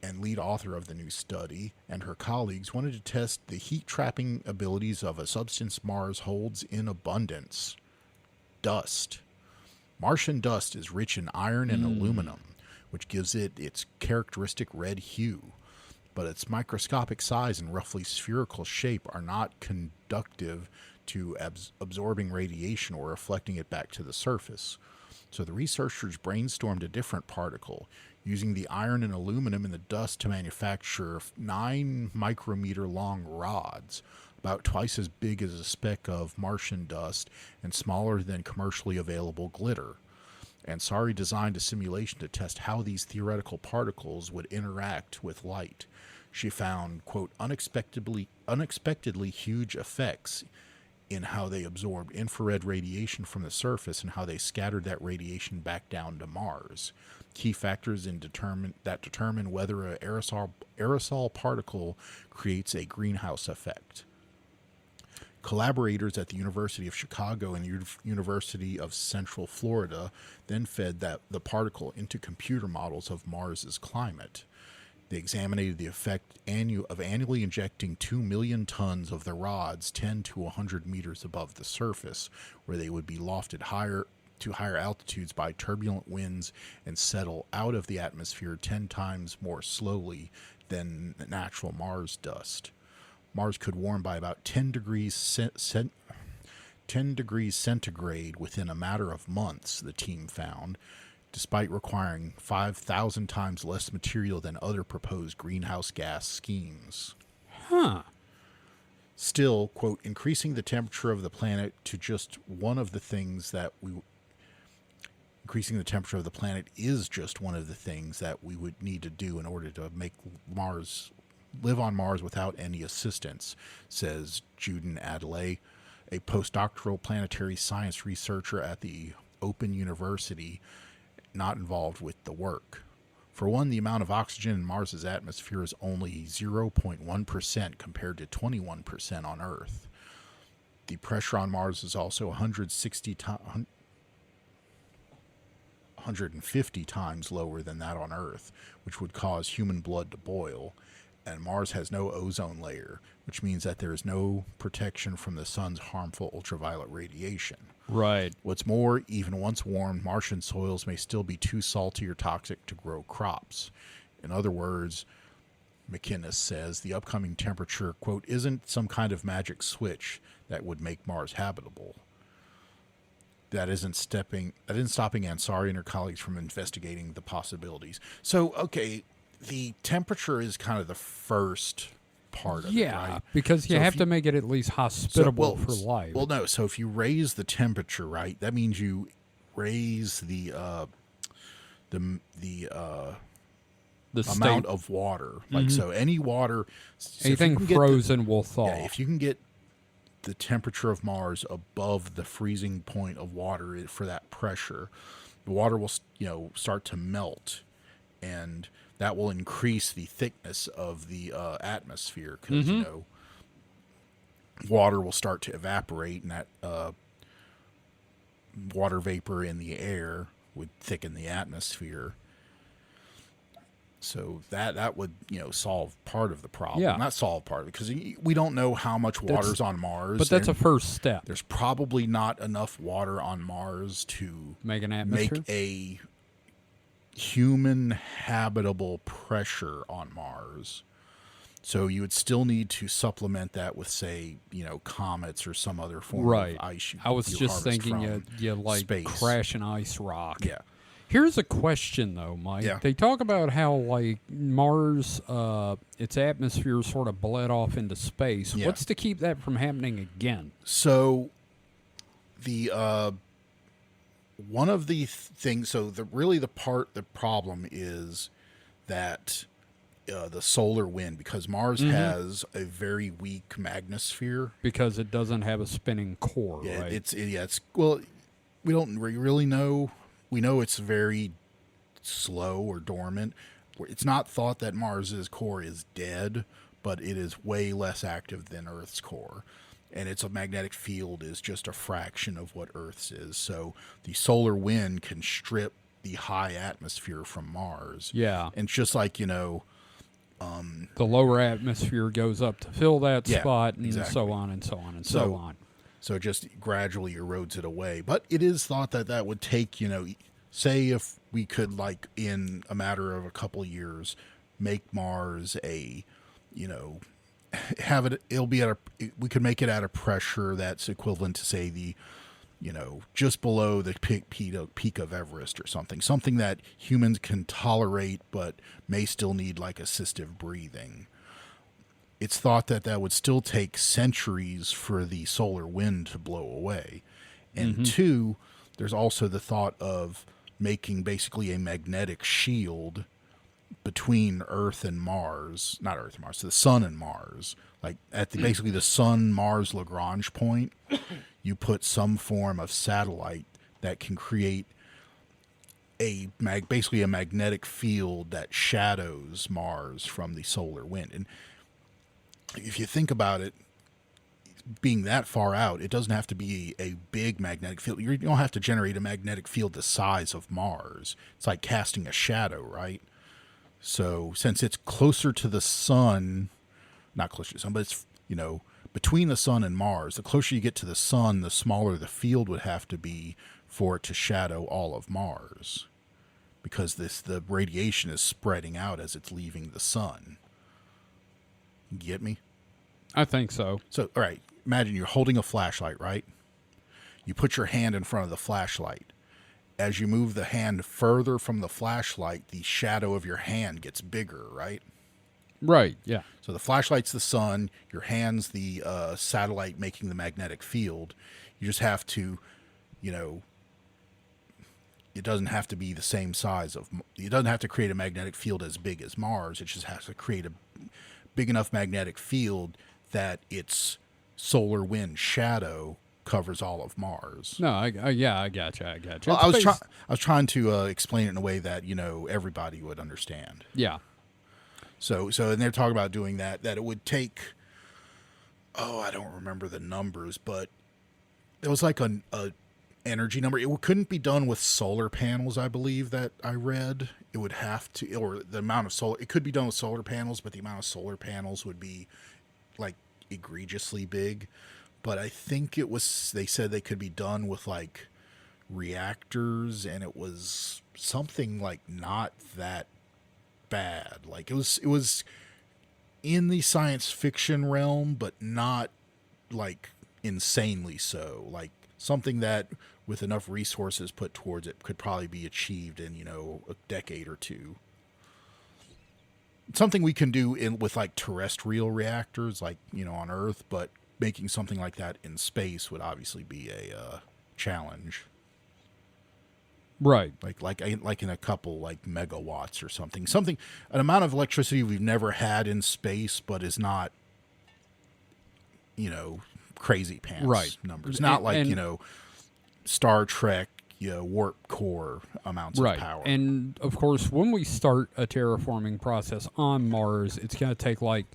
and lead author of the new study, and her colleagues wanted to test the heat-trapping abilities of a substance Mars holds in abundance: dust. Martian dust is rich in iron and aluminum, which gives it its characteristic red hue, but its microscopic size and roughly spherical shape are not conductive to absorbing radiation or reflecting it back to the surface. So the researchers brainstormed a different particle, using the iron and aluminum in the dust to manufacture 9 micrometer long rods, about twice as big as a speck of Martian dust and smaller than commercially available glitter. Ansari designed a simulation to test how these theoretical particles would interact with light. She found, quote, unexpectedly huge effects in how they absorbed infrared radiation from the surface and how they scattered that radiation back down to Mars. Key factors that determine whether an aerosol particle creates a greenhouse effect. Collaborators at the University of Chicago and University of Central Florida then fed the particle into computer models of Mars's climate. They examined the effect of annually injecting 2 million tons of the rods 10 to 100 meters above the surface, where they would be lofted to higher altitudes by turbulent winds and settle out of the atmosphere 10 times more slowly than natural Mars dust. Mars could warm by about 10 degrees centigrade within a matter of months, the team found, despite requiring 5,000 times less material than other proposed greenhouse gas schemes. huh? Still, quote, increasing the temperature of the planet to just one of the things that increasing the temperature of the planet is just one of the things that we would need to do in order to make Mars live on Mars without any assistance, says Juden Adelaide, a postdoctoral planetary science researcher at the Open University, not involved with the work. For one, the amount of oxygen in Mars's atmosphere is only 0.1% compared to 21% on Earth. The pressure on Mars is also 150 times lower than that on Earth, which would cause human blood to boil. And Mars has no ozone layer, which means that there is no protection from the sun's harmful ultraviolet radiation. Right. What's more, even once warmed, Martian soils may still be too salty or toxic to grow crops. In other words, McInnes says, the upcoming temperature, quote, isn't some kind of magic switch that would make Mars habitable. That isn't stopping Ansari and her colleagues from investigating the possibilities. So, okay, the temperature is kind of the first part of it, right? Because you have to make it at least hospitable for life. Well, no. So if you raise the temperature, right, that means you raise the amount of water. Like, so any water, anything frozen will thaw. Yeah, if you can get the temperature of Mars above the freezing point of water for that pressure, the water will, start to melt, and that will increase the thickness of the atmosphere because, water will start to evaporate, and that water vapor in the air would thicken the atmosphere. So that would solve part of the problem. Yeah. Not solve part of it, because we don't know how much water's on Mars. But that's a first step. There's probably not enough water on Mars to Make an atmosphere? make a human habitable pressure on Mars. So you would still need to supplement that with, say, comets or some other form Right. of ice. I was you just harvest thinking from you like space. crash an ice rock. Yeah. Here's a question, though, Mike. Yeah. They talk about how, like, Mars, its atmosphere sort of bled off into space. Yeah. What's to keep that from happening again? So the one of the things, so the problem is that the solar wind, because Mars has a very weak magnetosphere. Because it doesn't have a spinning core, Yeah, right? it's well, we don't really know. We know it's very slow or dormant. It's not thought that Mars's core is dead, but it is way less active than Earth's core. And its magnetic field is just a fraction of what Earth's is. So the solar wind can strip the high atmosphere from Mars. Yeah. And it's just like, The lower atmosphere goes up to fill that Yeah, spot, and exactly. so on and so on and so on. So it just gradually erodes it away. But it is thought that would take, say if we could, like, in a matter of a couple of years, make Mars we could make it at a pressure that's equivalent to, say, the, just below the peak of Everest or something that humans can tolerate, but may still need, like, assistive breathing. It's thought that would still take centuries for the solar wind to blow away. And two, there's also the thought of making basically a magnetic shield between Earth and Mars, not Earth and Mars, the Sun and Mars. Like at basically the Sun-Mars Lagrange point, you put some form of satellite that can create basically a magnetic field that shadows Mars from the solar wind. And if you think about it, being that far out, it doesn't have to be a big magnetic field. You don't have to generate a magnetic field the size of Mars. It's like casting a shadow, right? So since it's closer to the sun, not closer to the sun, but it's, between the sun and Mars, the closer you get to the sun, the smaller the field would have to be for it to shadow all of Mars. Because the radiation is spreading out as it's leaving the sun. You get me? I think so. So, all right, imagine you're holding a flashlight, right? You put your hand in front of the flashlight. As you move the hand further from the flashlight, the shadow of your hand gets bigger, right? Right, yeah. So the flashlight's the sun, your hand's the satellite making the magnetic field. You just have to, it doesn't have to be the same size it doesn't have to create a magnetic field as big as Mars. It just has to create a big enough magnetic field that its solar wind shadow covers all of Mars. No, I gotcha. Well, I was trying to explain it in a way that everybody would understand. Yeah. So and they're talking about doing that it would take. Oh, I don't remember the numbers, but it was like a energy number. It couldn't be done with solar panels, I believe that I read. It would have to, or the amount of solar. It could be done with solar panels, but the amount of solar panels would be like egregiously big. But I think they said they could be done with like reactors, and it was something like not that bad. Like it was in the science fiction realm, but not like insanely so. Like something that with enough resources put towards it could probably be achieved in, a decade or two. Something we can do with like terrestrial reactors, like, on Earth, but making something like that in space would obviously be a challenge. Right. Like in a couple like megawatts or something. An amount of electricity we've never had in space, but is not, crazy pants numbers. Not like, Star Trek, warp core amounts of power. And of course, when we start a terraforming process on Mars, it's going to take like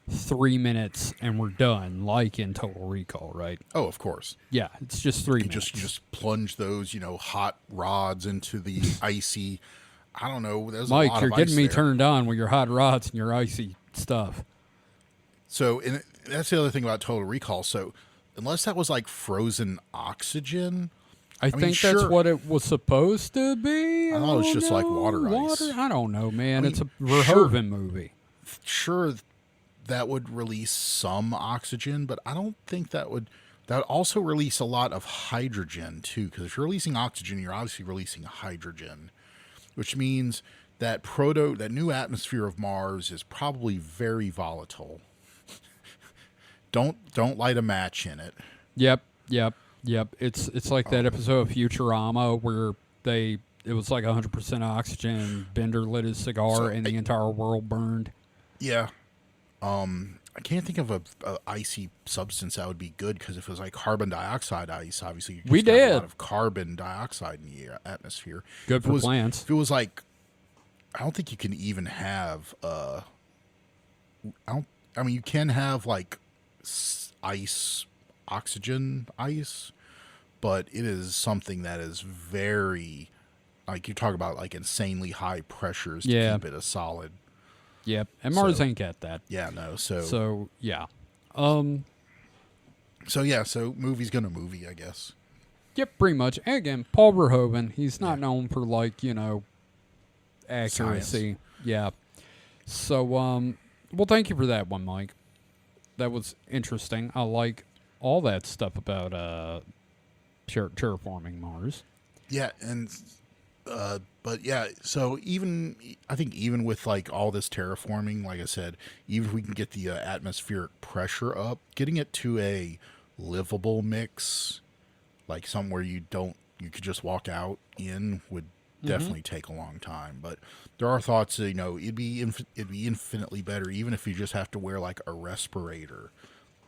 3 minutes and we're done, like in Total Recall, right? Oh, of course. Yeah, it's just 3 minutes. You just plunge those, hot rods into the icy I don't know. There's a Mike, lot you're of getting ice me there. turned on with your hot rods and your icy stuff. So, and that's the other thing about Total Recall. So, unless that was like frozen oxygen, I mean, think sure. that's what it was supposed to be. I thought it was just like water ice. I don't know, man. mean, It's a sure. Verhoeven movie. sure, that would release some oxygen, but I don't think that would also release a lot of hydrogen too. Because if you're releasing oxygen, you're obviously releasing hydrogen, which means that that new atmosphere of Mars is probably very volatile. Don't light a match in it. Yep. It's like that episode of Futurama where it was like 100% oxygen and Bender lit his cigar and the entire world burned. Yeah. I can't think of a icy substance that would be good, because if it was like carbon dioxide ice, obviously you just have a lot of carbon dioxide in the atmosphere. Good for plants. If it was like, I don't think you can even have you can have like ice, oxygen ice, but it is something that is very, like, you talk about like insanely high pressures to keep it a solid. Yep, and Mars ain't got that. Yeah, no. So yeah. So movie's gonna movie, I guess. Yep, pretty much. And again, Paul Verhoeven, he's not known for accuracy. Science. Yeah. So well, thank you for that one, Mike. That was interesting. I like all that stuff about terraforming Mars. Yeah, and but yeah, so I think even with like all this terraforming, like I said, even if we can get the atmospheric pressure up, getting it to a livable mix, like somewhere you could just walk out in, would definitely take a long time. But there are thoughts that, it'd be infinitely better, even if you just have to wear like a respirator,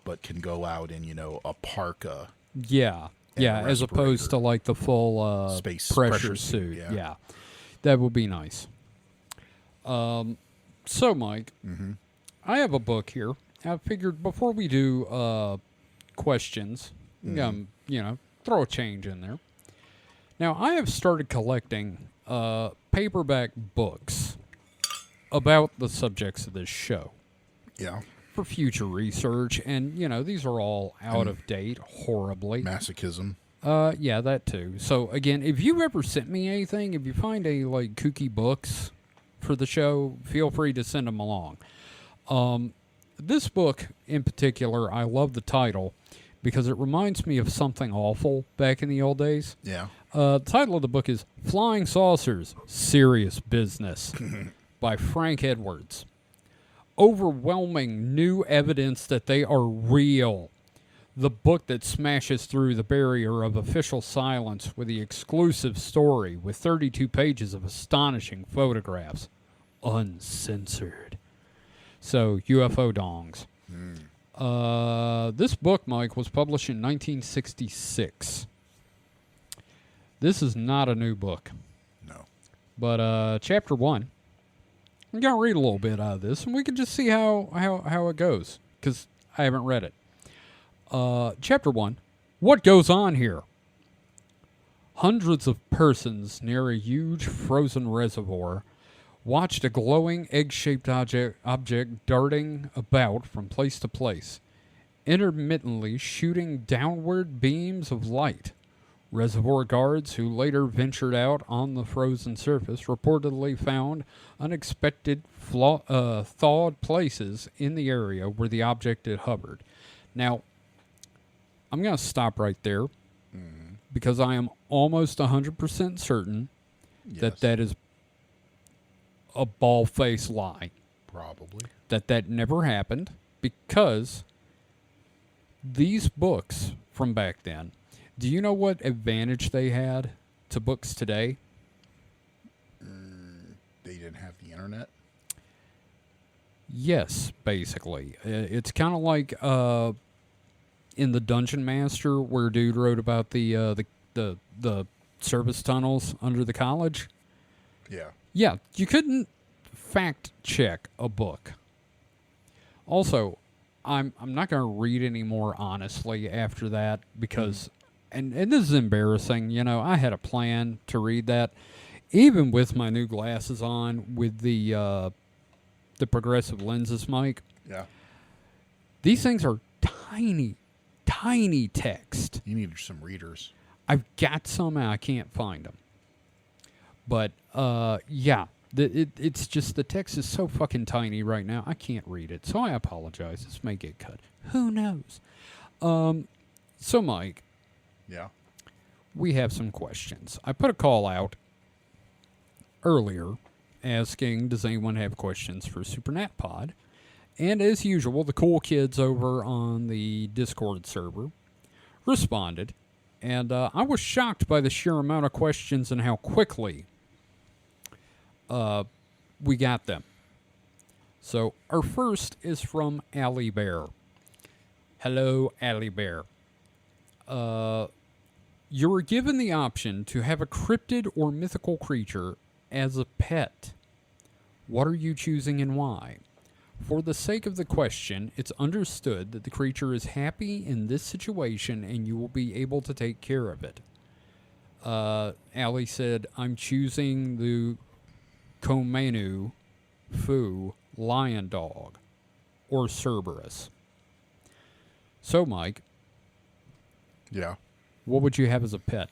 but can go out in a parka. Yeah. Yeah, as opposed to like the full space pressure suit. Yeah. That would be nice. So, Mike, I have a book here. I figured before we do questions, throw a change in there. Now, I have started collecting paperback books about the subjects of this show. Yeah. For future research, and these are all out of date horribly. Masochism. Yeah, that too. So again, if you ever sent me anything, if you find any like kooky books for the show, feel free to send them along. This book in particular, I love the title because it reminds me of something awful back in the old days. Yeah. The title of the book is Flying Saucers, Serious Business by Frank Edwards. Overwhelming new evidence that they are real. The book that smashes through the barrier of official silence with the exclusive story with 32 pages of astonishing photographs. Uncensored. So, UFO dongs. This book, Mike, was published in 1966. This is not a new book. No. But Chapter 1. I'm going to read a little bit out of this, and we can just see how it goes, because I haven't read it. Chapter 1, What Goes On Here? Hundreds of persons near a huge frozen reservoir watched a glowing egg-shaped object darting about from place to place, intermittently shooting downward beams of light. Reservoir guards who later ventured out on the frozen surface reportedly found unexpected thawed places in the area where the object had hovered. Now, I'm going to stop right there because I am almost 100% certain that is a bald-faced lie. Probably. That never happened, because these books from back then, do you know what advantage they had to books today? They didn't have the internet? Yes, basically. It's kind of like in the Dungeon Master, where dude wrote about the service tunnels under the college. Yeah. Yeah, you couldn't fact check a book. Also, I'm not going to read any more honestly after that, because and this is embarrassing. I had a plan to read that. even with my new glasses on with the progressive lenses, Mike, Yeah. these things are tiny, tiny text. You need some readers. I've got some and I can't find them. But, yeah, it's just the text is so fucking tiny right now. I can't read it, so I apologize. This may get cut. Who knows? So, Mike, Yeah. we have some questions. I put a call out earlier asking, does anyone have questions for Supernat Pod? And as usual, the cool kids over on the Discord server responded. And I was shocked by the sheer amount of questions and how quickly we got them. So our first is from Allie Bear. Hello, Allie Bear. You were given the option to have a cryptid or mythical creature as a pet. What are you choosing and why? For the sake of the question, it's understood that the creature is happy in this situation and you will be able to take care of it. Allie said, I'm choosing the Komenu Fu lion dog or Cerberus. So, Mike, Yeah. what would you have as a pet?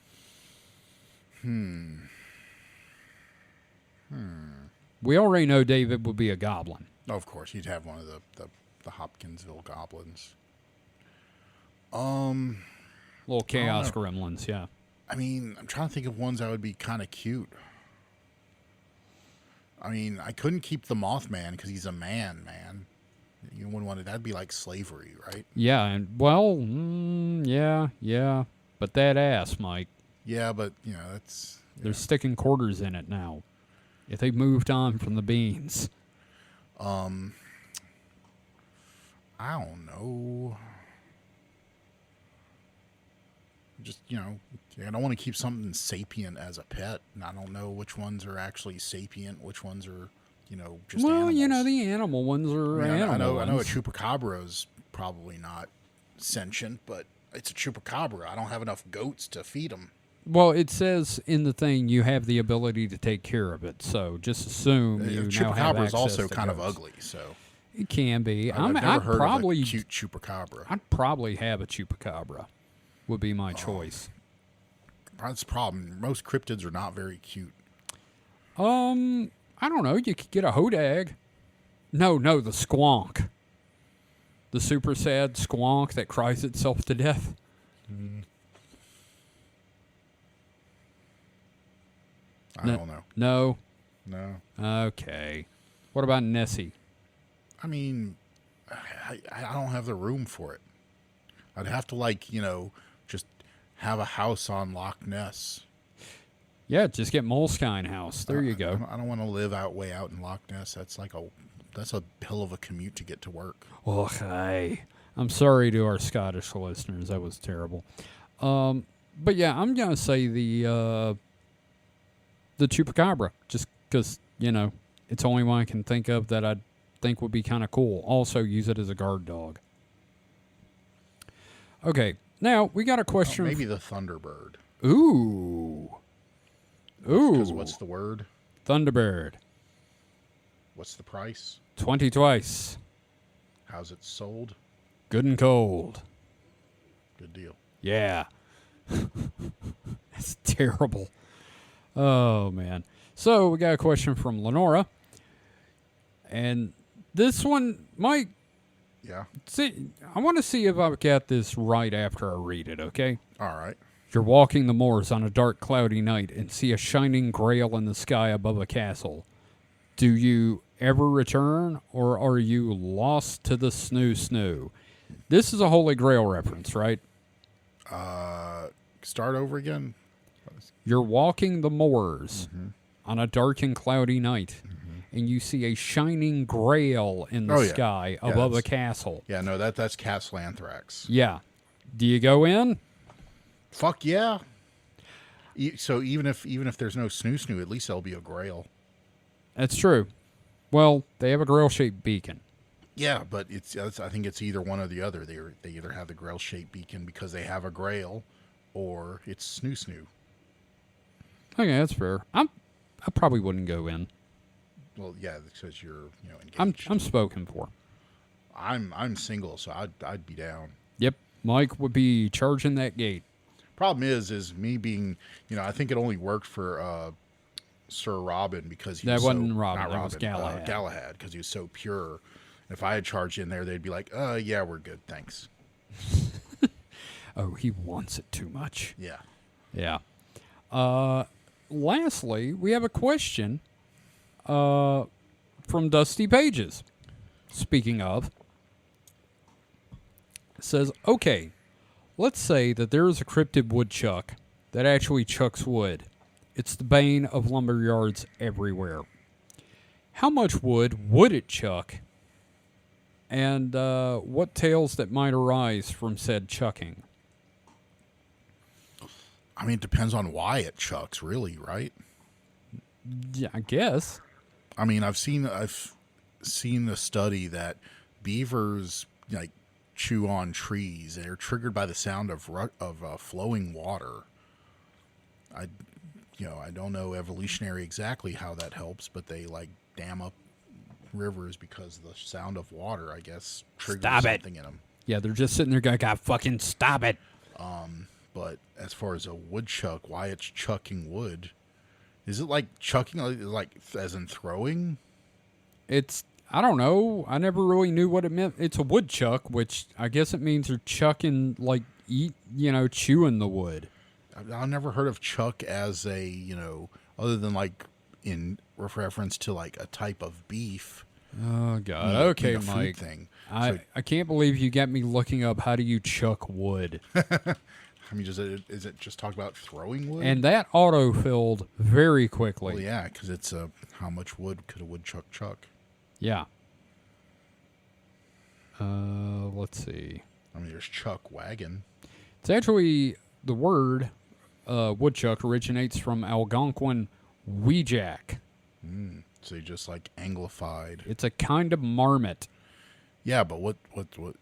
We already know David would be a goblin. Oh, of course, you'd have one of the Hopkinsville goblins. Little chaos gremlins, yeah. I mean, I'm trying to think of ones that would be kind of cute. I mean, I couldn't keep the Mothman because he's a man. You wouldn't want it. That'd be like slavery, right? Yeah, and well, yeah. But that ass, Mike, Yeah, but, that's... they're sticking quarters in it now. If they moved on from the beans. I don't know. Just, I don't want to keep something sapient as a pet, and I don't know which ones are actually sapient, which ones are, just Well, animals. the animal ones are I mean, animal I know a ones. chupacabra is probably not sentient, but it's a chupacabra. I don't have enough goats to feed them. Well, it says in the thing you have the ability to take care of it, so just assume you now have Chupacabra access is also to kind of goats. ugly, so It can be. I've never I'd heard probably, of a cute chupacabra. I'd probably have a chupacabra. Would be my choice. That's the problem. Most cryptids are not very cute. I don't know. You could get a hodag. No, the squonk. The super sad squonk that cries itself to death. I don't know. No. No. Okay. What about Nessie? I mean, I don't have the room for it. I'd have to, just have a house on Loch Ness. Yeah, just get Moleskine House. There you go. I don't want to live way out in Loch Ness. That's a hell of a commute to get to work. Oh, hey. I'm sorry to our Scottish listeners. That was terrible. But yeah, I'm gonna say the chupacabra, just because it's the only one I can think of that I think would be kind of cool. Also, use it as a guard dog. Okay, now we got a question. Maybe the Thunderbird. Ooh. Because what's the word? Thunderbird. What's the price? 20 twice. How's it sold? Good and cold. Good deal. Yeah. That's terrible. Oh, man. So we got a question from Lenora. And this one, Mike, Yeah. see, I want to see if I've got this right after I read it, okay? All right. You're walking the moors on a dark, cloudy night and see a shining grail in the sky above a castle. Do you ever return, or are you lost to the snoo? This is a Holy Grail reference, right? Start over again. You're walking the moors on a dark and cloudy night, and you see a shining grail in the sky above a castle. Yeah, no, that's Castle Anthrax. Yeah. Do you go in? Fuck yeah. So even if there's no snoo, at least there'll be a grail. That's true. Well, they have a grail-shaped beacon. Yeah, but I think it's either one or the other. They either have the grail-shaped beacon because they have a grail, or it's snoo. Okay, that's fair. I probably wouldn't go in. Well, yeah, because you're engaged. I'm spoken for. I'm single, so I'd be down. Yep, Mike would be charging that gate. Problem is me being, I think it only worked for Sir Robin because he That was wasn't so, Robin, not that was Robin, Galahad. Galahad, because he was so pure. If I had charged in there, they'd be like, yeah, we're good, thanks. Oh, he wants it too much. Yeah. Yeah. Lastly, we have a question from Dusty Pages. Speaking of, it says, okay, let's say that there is a cryptid woodchuck that actually chucks wood. It's the bane of lumber yards everywhere. How much wood would it chuck? And what tales that might arise from said chucking? I mean, it depends on why it chucks, really, right? Yeah, I guess. I mean, I've seen the study that beavers like chew on trees. They're triggered by the sound of flowing water. I don't know evolutionary exactly how that helps, but they like dam up rivers because the sound of water, I guess, triggers something in them. Yeah, they're just sitting there going, God, fucking stop it. But as far as a woodchuck, why it's chucking wood, is it like chucking, like as in throwing? I don't know. I never really knew what it meant. It's a woodchuck, which I guess it means they're chucking, like, chewing the wood. I've never heard of chuck as a, other than like in reference to like a type of beef. Oh, God. Okay, Mike. Thing. I can't believe you got me looking up how do you chuck wood. I mean, is it just talk about throwing wood? And that auto-filled very quickly. Well, yeah, because it's how much wood could a woodchuck chuck? Yeah. Let's see. I mean, there's chuck wagon. It's actually, the word woodchuck originates from Algonquin weejack. So you just like anglified. It's a kind of marmot. Yeah, but what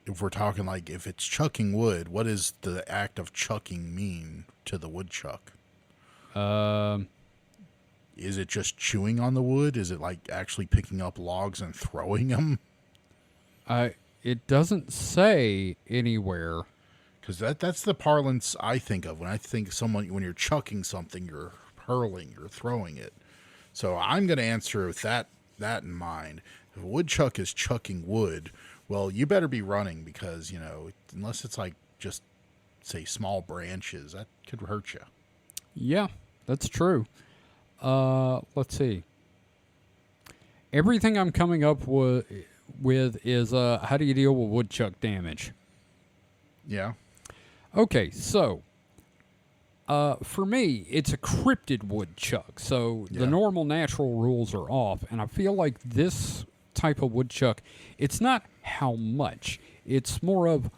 if we're talking like if it's chucking wood, what does the act of chucking mean to the woodchuck? Is it just chewing on the wood? Is it like actually picking up logs and throwing them? It doesn't say anywhere. Because that's the parlance I think of when I think when you're chucking something, you're hurling, you're throwing it. So I'm going to answer with that in mind. If a woodchuck is chucking wood, well, you better be running because, unless it's like just, say, small branches, that could hurt you. Yeah, that's true. Let's see. Everything I'm coming up with is how do you deal with woodchuck damage? Yeah. Okay, so for me, it's a cryptid woodchuck. So the normal natural rules are off, and I feel like this type of woodchuck, it's not how much. It's more of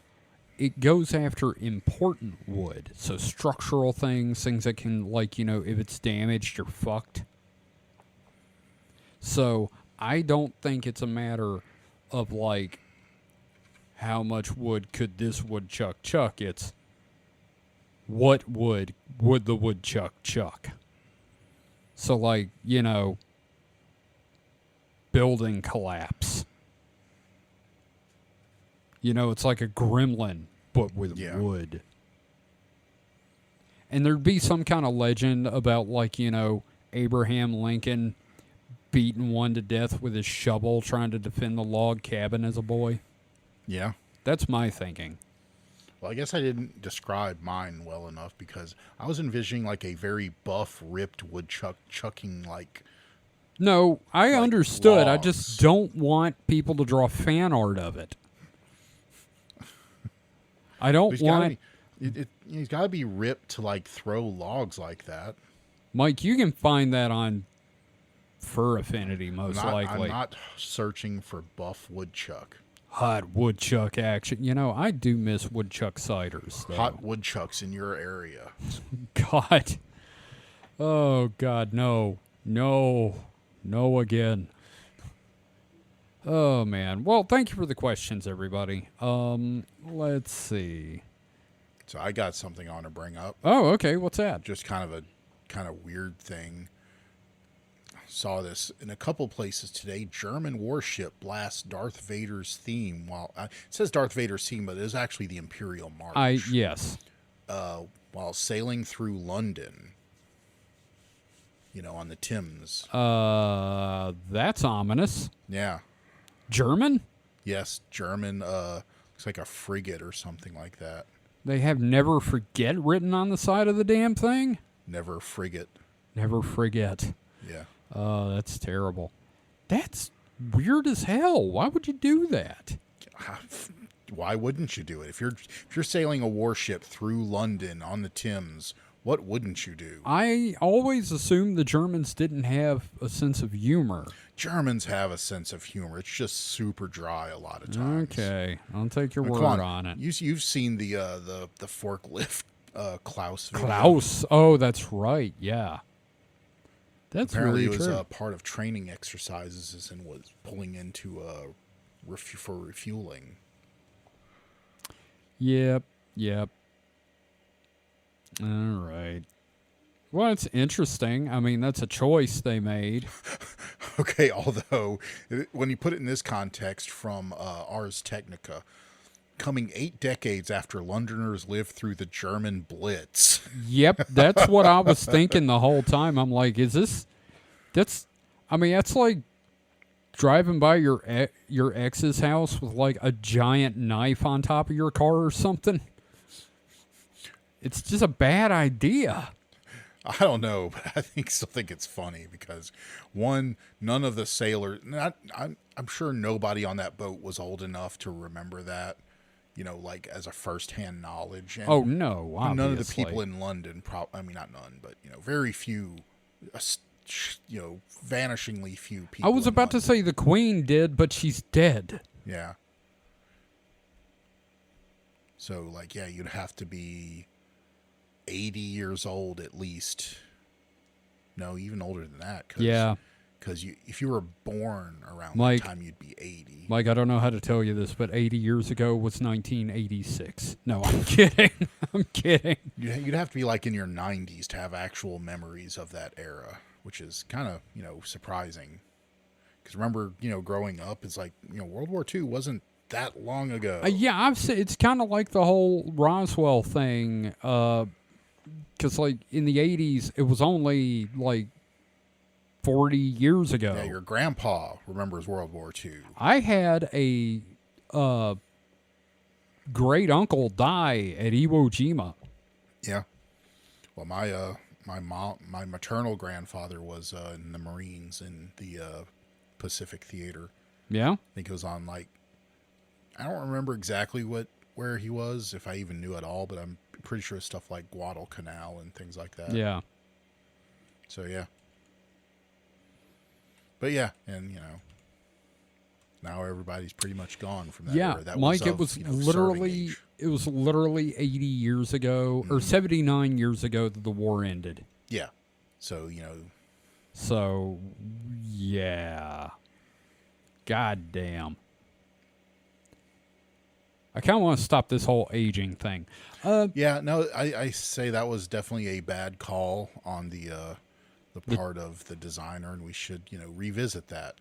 it goes after important wood. So structural things that can, like, if it's damaged, you're fucked. So I don't think it's a matter of, like, how much wood could this woodchuck chuck. It's what wood would the woodchuck chuck. So, like, building collapse. It's like a gremlin, but with wood. And there'd be some kind of legend about, like, Abraham Lincoln beating one to death with his shovel trying to defend the log cabin as a boy. Yeah. That's my thinking. Well, I guess I didn't describe mine well enough because I was envisioning like a very buff, ripped woodchuck chucking like... No, I understood. Logs. I just don't want people to draw fan art of it. I don't want... He's got to be ripped to like throw logs like that. Mike, you can find that on Fur Affinity, most likely. I'm not searching for buff woodchuck. Hot woodchuck action. I do miss woodchuck ciders, though. Hot woodchucks in your area. God. Oh, God, no. No. No again. Oh, man. Well, thank you for the questions, everybody. Let's see. So I got something I want to bring up. Oh, okay. What's that? Just kind of a weird thing. saw this in a couple places today. German warship blasts Darth Vader's theme. While it says Darth Vader's theme, but it is actually the Imperial March. Yes. While sailing through London, on the Thames. That's ominous. Yeah. German? Yes, German. Looks like a frigate or something like that. They have "never forget" written on the side of the damn thing? Never frigate. Never forget. Yeah. That's terrible. That's weird as hell. Why would you do that? Why wouldn't you do it? If you're sailing a warship through London on the Thames, what wouldn't you do? I always assumed the Germans didn't have a sense of humor. Germans have a sense of humor. It's just super dry a lot of times. Okay, I'll take your word on it. You've seen the forklift Klaus video. Klaus. Oh, that's right. Yeah. That's Apparently really it was true. part of training exercises and was pulling into for refueling. Yep. All right. Well, it's interesting. I mean, that's a choice they made. Okay, although when you put it in this context from Ars Technica, coming 8 decades after Londoners lived through the German Blitz. Yep, that's what I was thinking the whole time. I'm like, that's like driving by your ex's house with like a giant knife on top of your car or something. It's just a bad idea. I don't know, but I still think it's funny because one, none of the sailors, I'm sure nobody on that boat was old enough to remember that, like as a firsthand knowledge. And oh no, obviously. None of the people in London, not none, but very few, vanishingly few people. I was about to say the Queen did, but she's dead. Yeah. So you'd have to be 80 years old at least. No, even older than that. Because if you were born around that time, you'd be 80. Mike, I don't know how to tell you this, but 80 years ago was 1986. No, I'm kidding. I'm kidding. You'd have to be in your 90s to have actual memories of that era, which is kind of, surprising. Because remember, growing up, it's World War II wasn't that long ago. Yeah, it's kind of like the whole Roswell thing. Because, in the 80s, it was only, 40 years ago. Yeah, your grandpa remembers World War II. I had a great uncle die at Iwo Jima. Yeah. Well, my maternal grandfather was in the Marines in the Pacific Theater. Yeah? I think it was on, I don't remember exactly where he was, if I even knew at all, but I'm pretty sure stuff like Guadalcanal and things like that. Yeah. So, yeah. But, yeah, and, now everybody's pretty much gone from that era. That Mike, was it was literally 80 years ago, or 79 years ago that the war ended. Yeah. So, So, yeah. God damn. I kind of want to stop this whole aging thing. Yeah, no, I say that was definitely a bad call on the part of the designer, and we should, revisit that.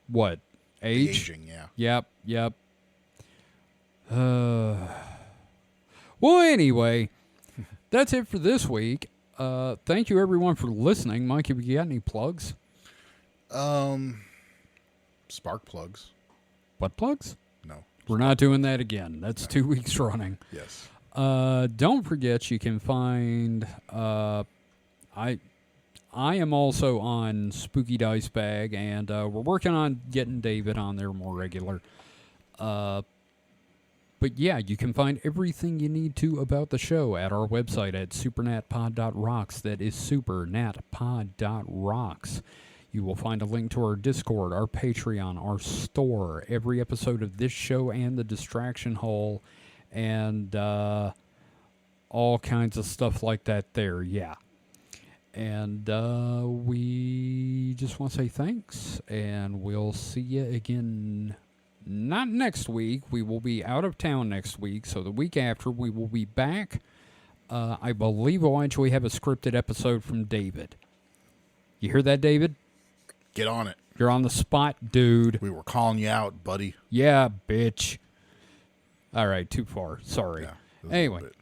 What? Age? The aging, yeah. Yep. Well, anyway, that's it for this week. Thank you, everyone, for listening. Mike, have you got any plugs? Spark plugs. Butt plugs? No. We're not doing that again. That's 2 weeks running. Yes. Don't forget you can find I am also on Spooky Dice Bag, and we're working on getting David on there more regular. But yeah, you can find everything you need to about the show at our website at supernatpod.rocks. That is supernatpod.rocks. You will find a link to our Discord, our Patreon, our store, every episode of this show and the Distraction Hole, and all kinds of stuff like that there, yeah. And we just want to say thanks, and we'll see you again. Not next week. We will be out of town next week, so the week after we will be back. I believe we'll actually have a scripted episode from David. You hear that, David? Get on it. You're on the spot, dude. We were calling you out, buddy. Yeah, bitch. All right, too far. Sorry. Yeah, it was a Anyway, little bit.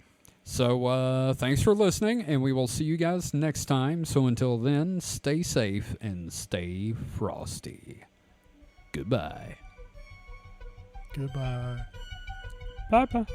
so thanks for listening, and we will see you guys next time. So until then, stay safe and stay frosty. Goodbye. Goodbye. Bye-bye.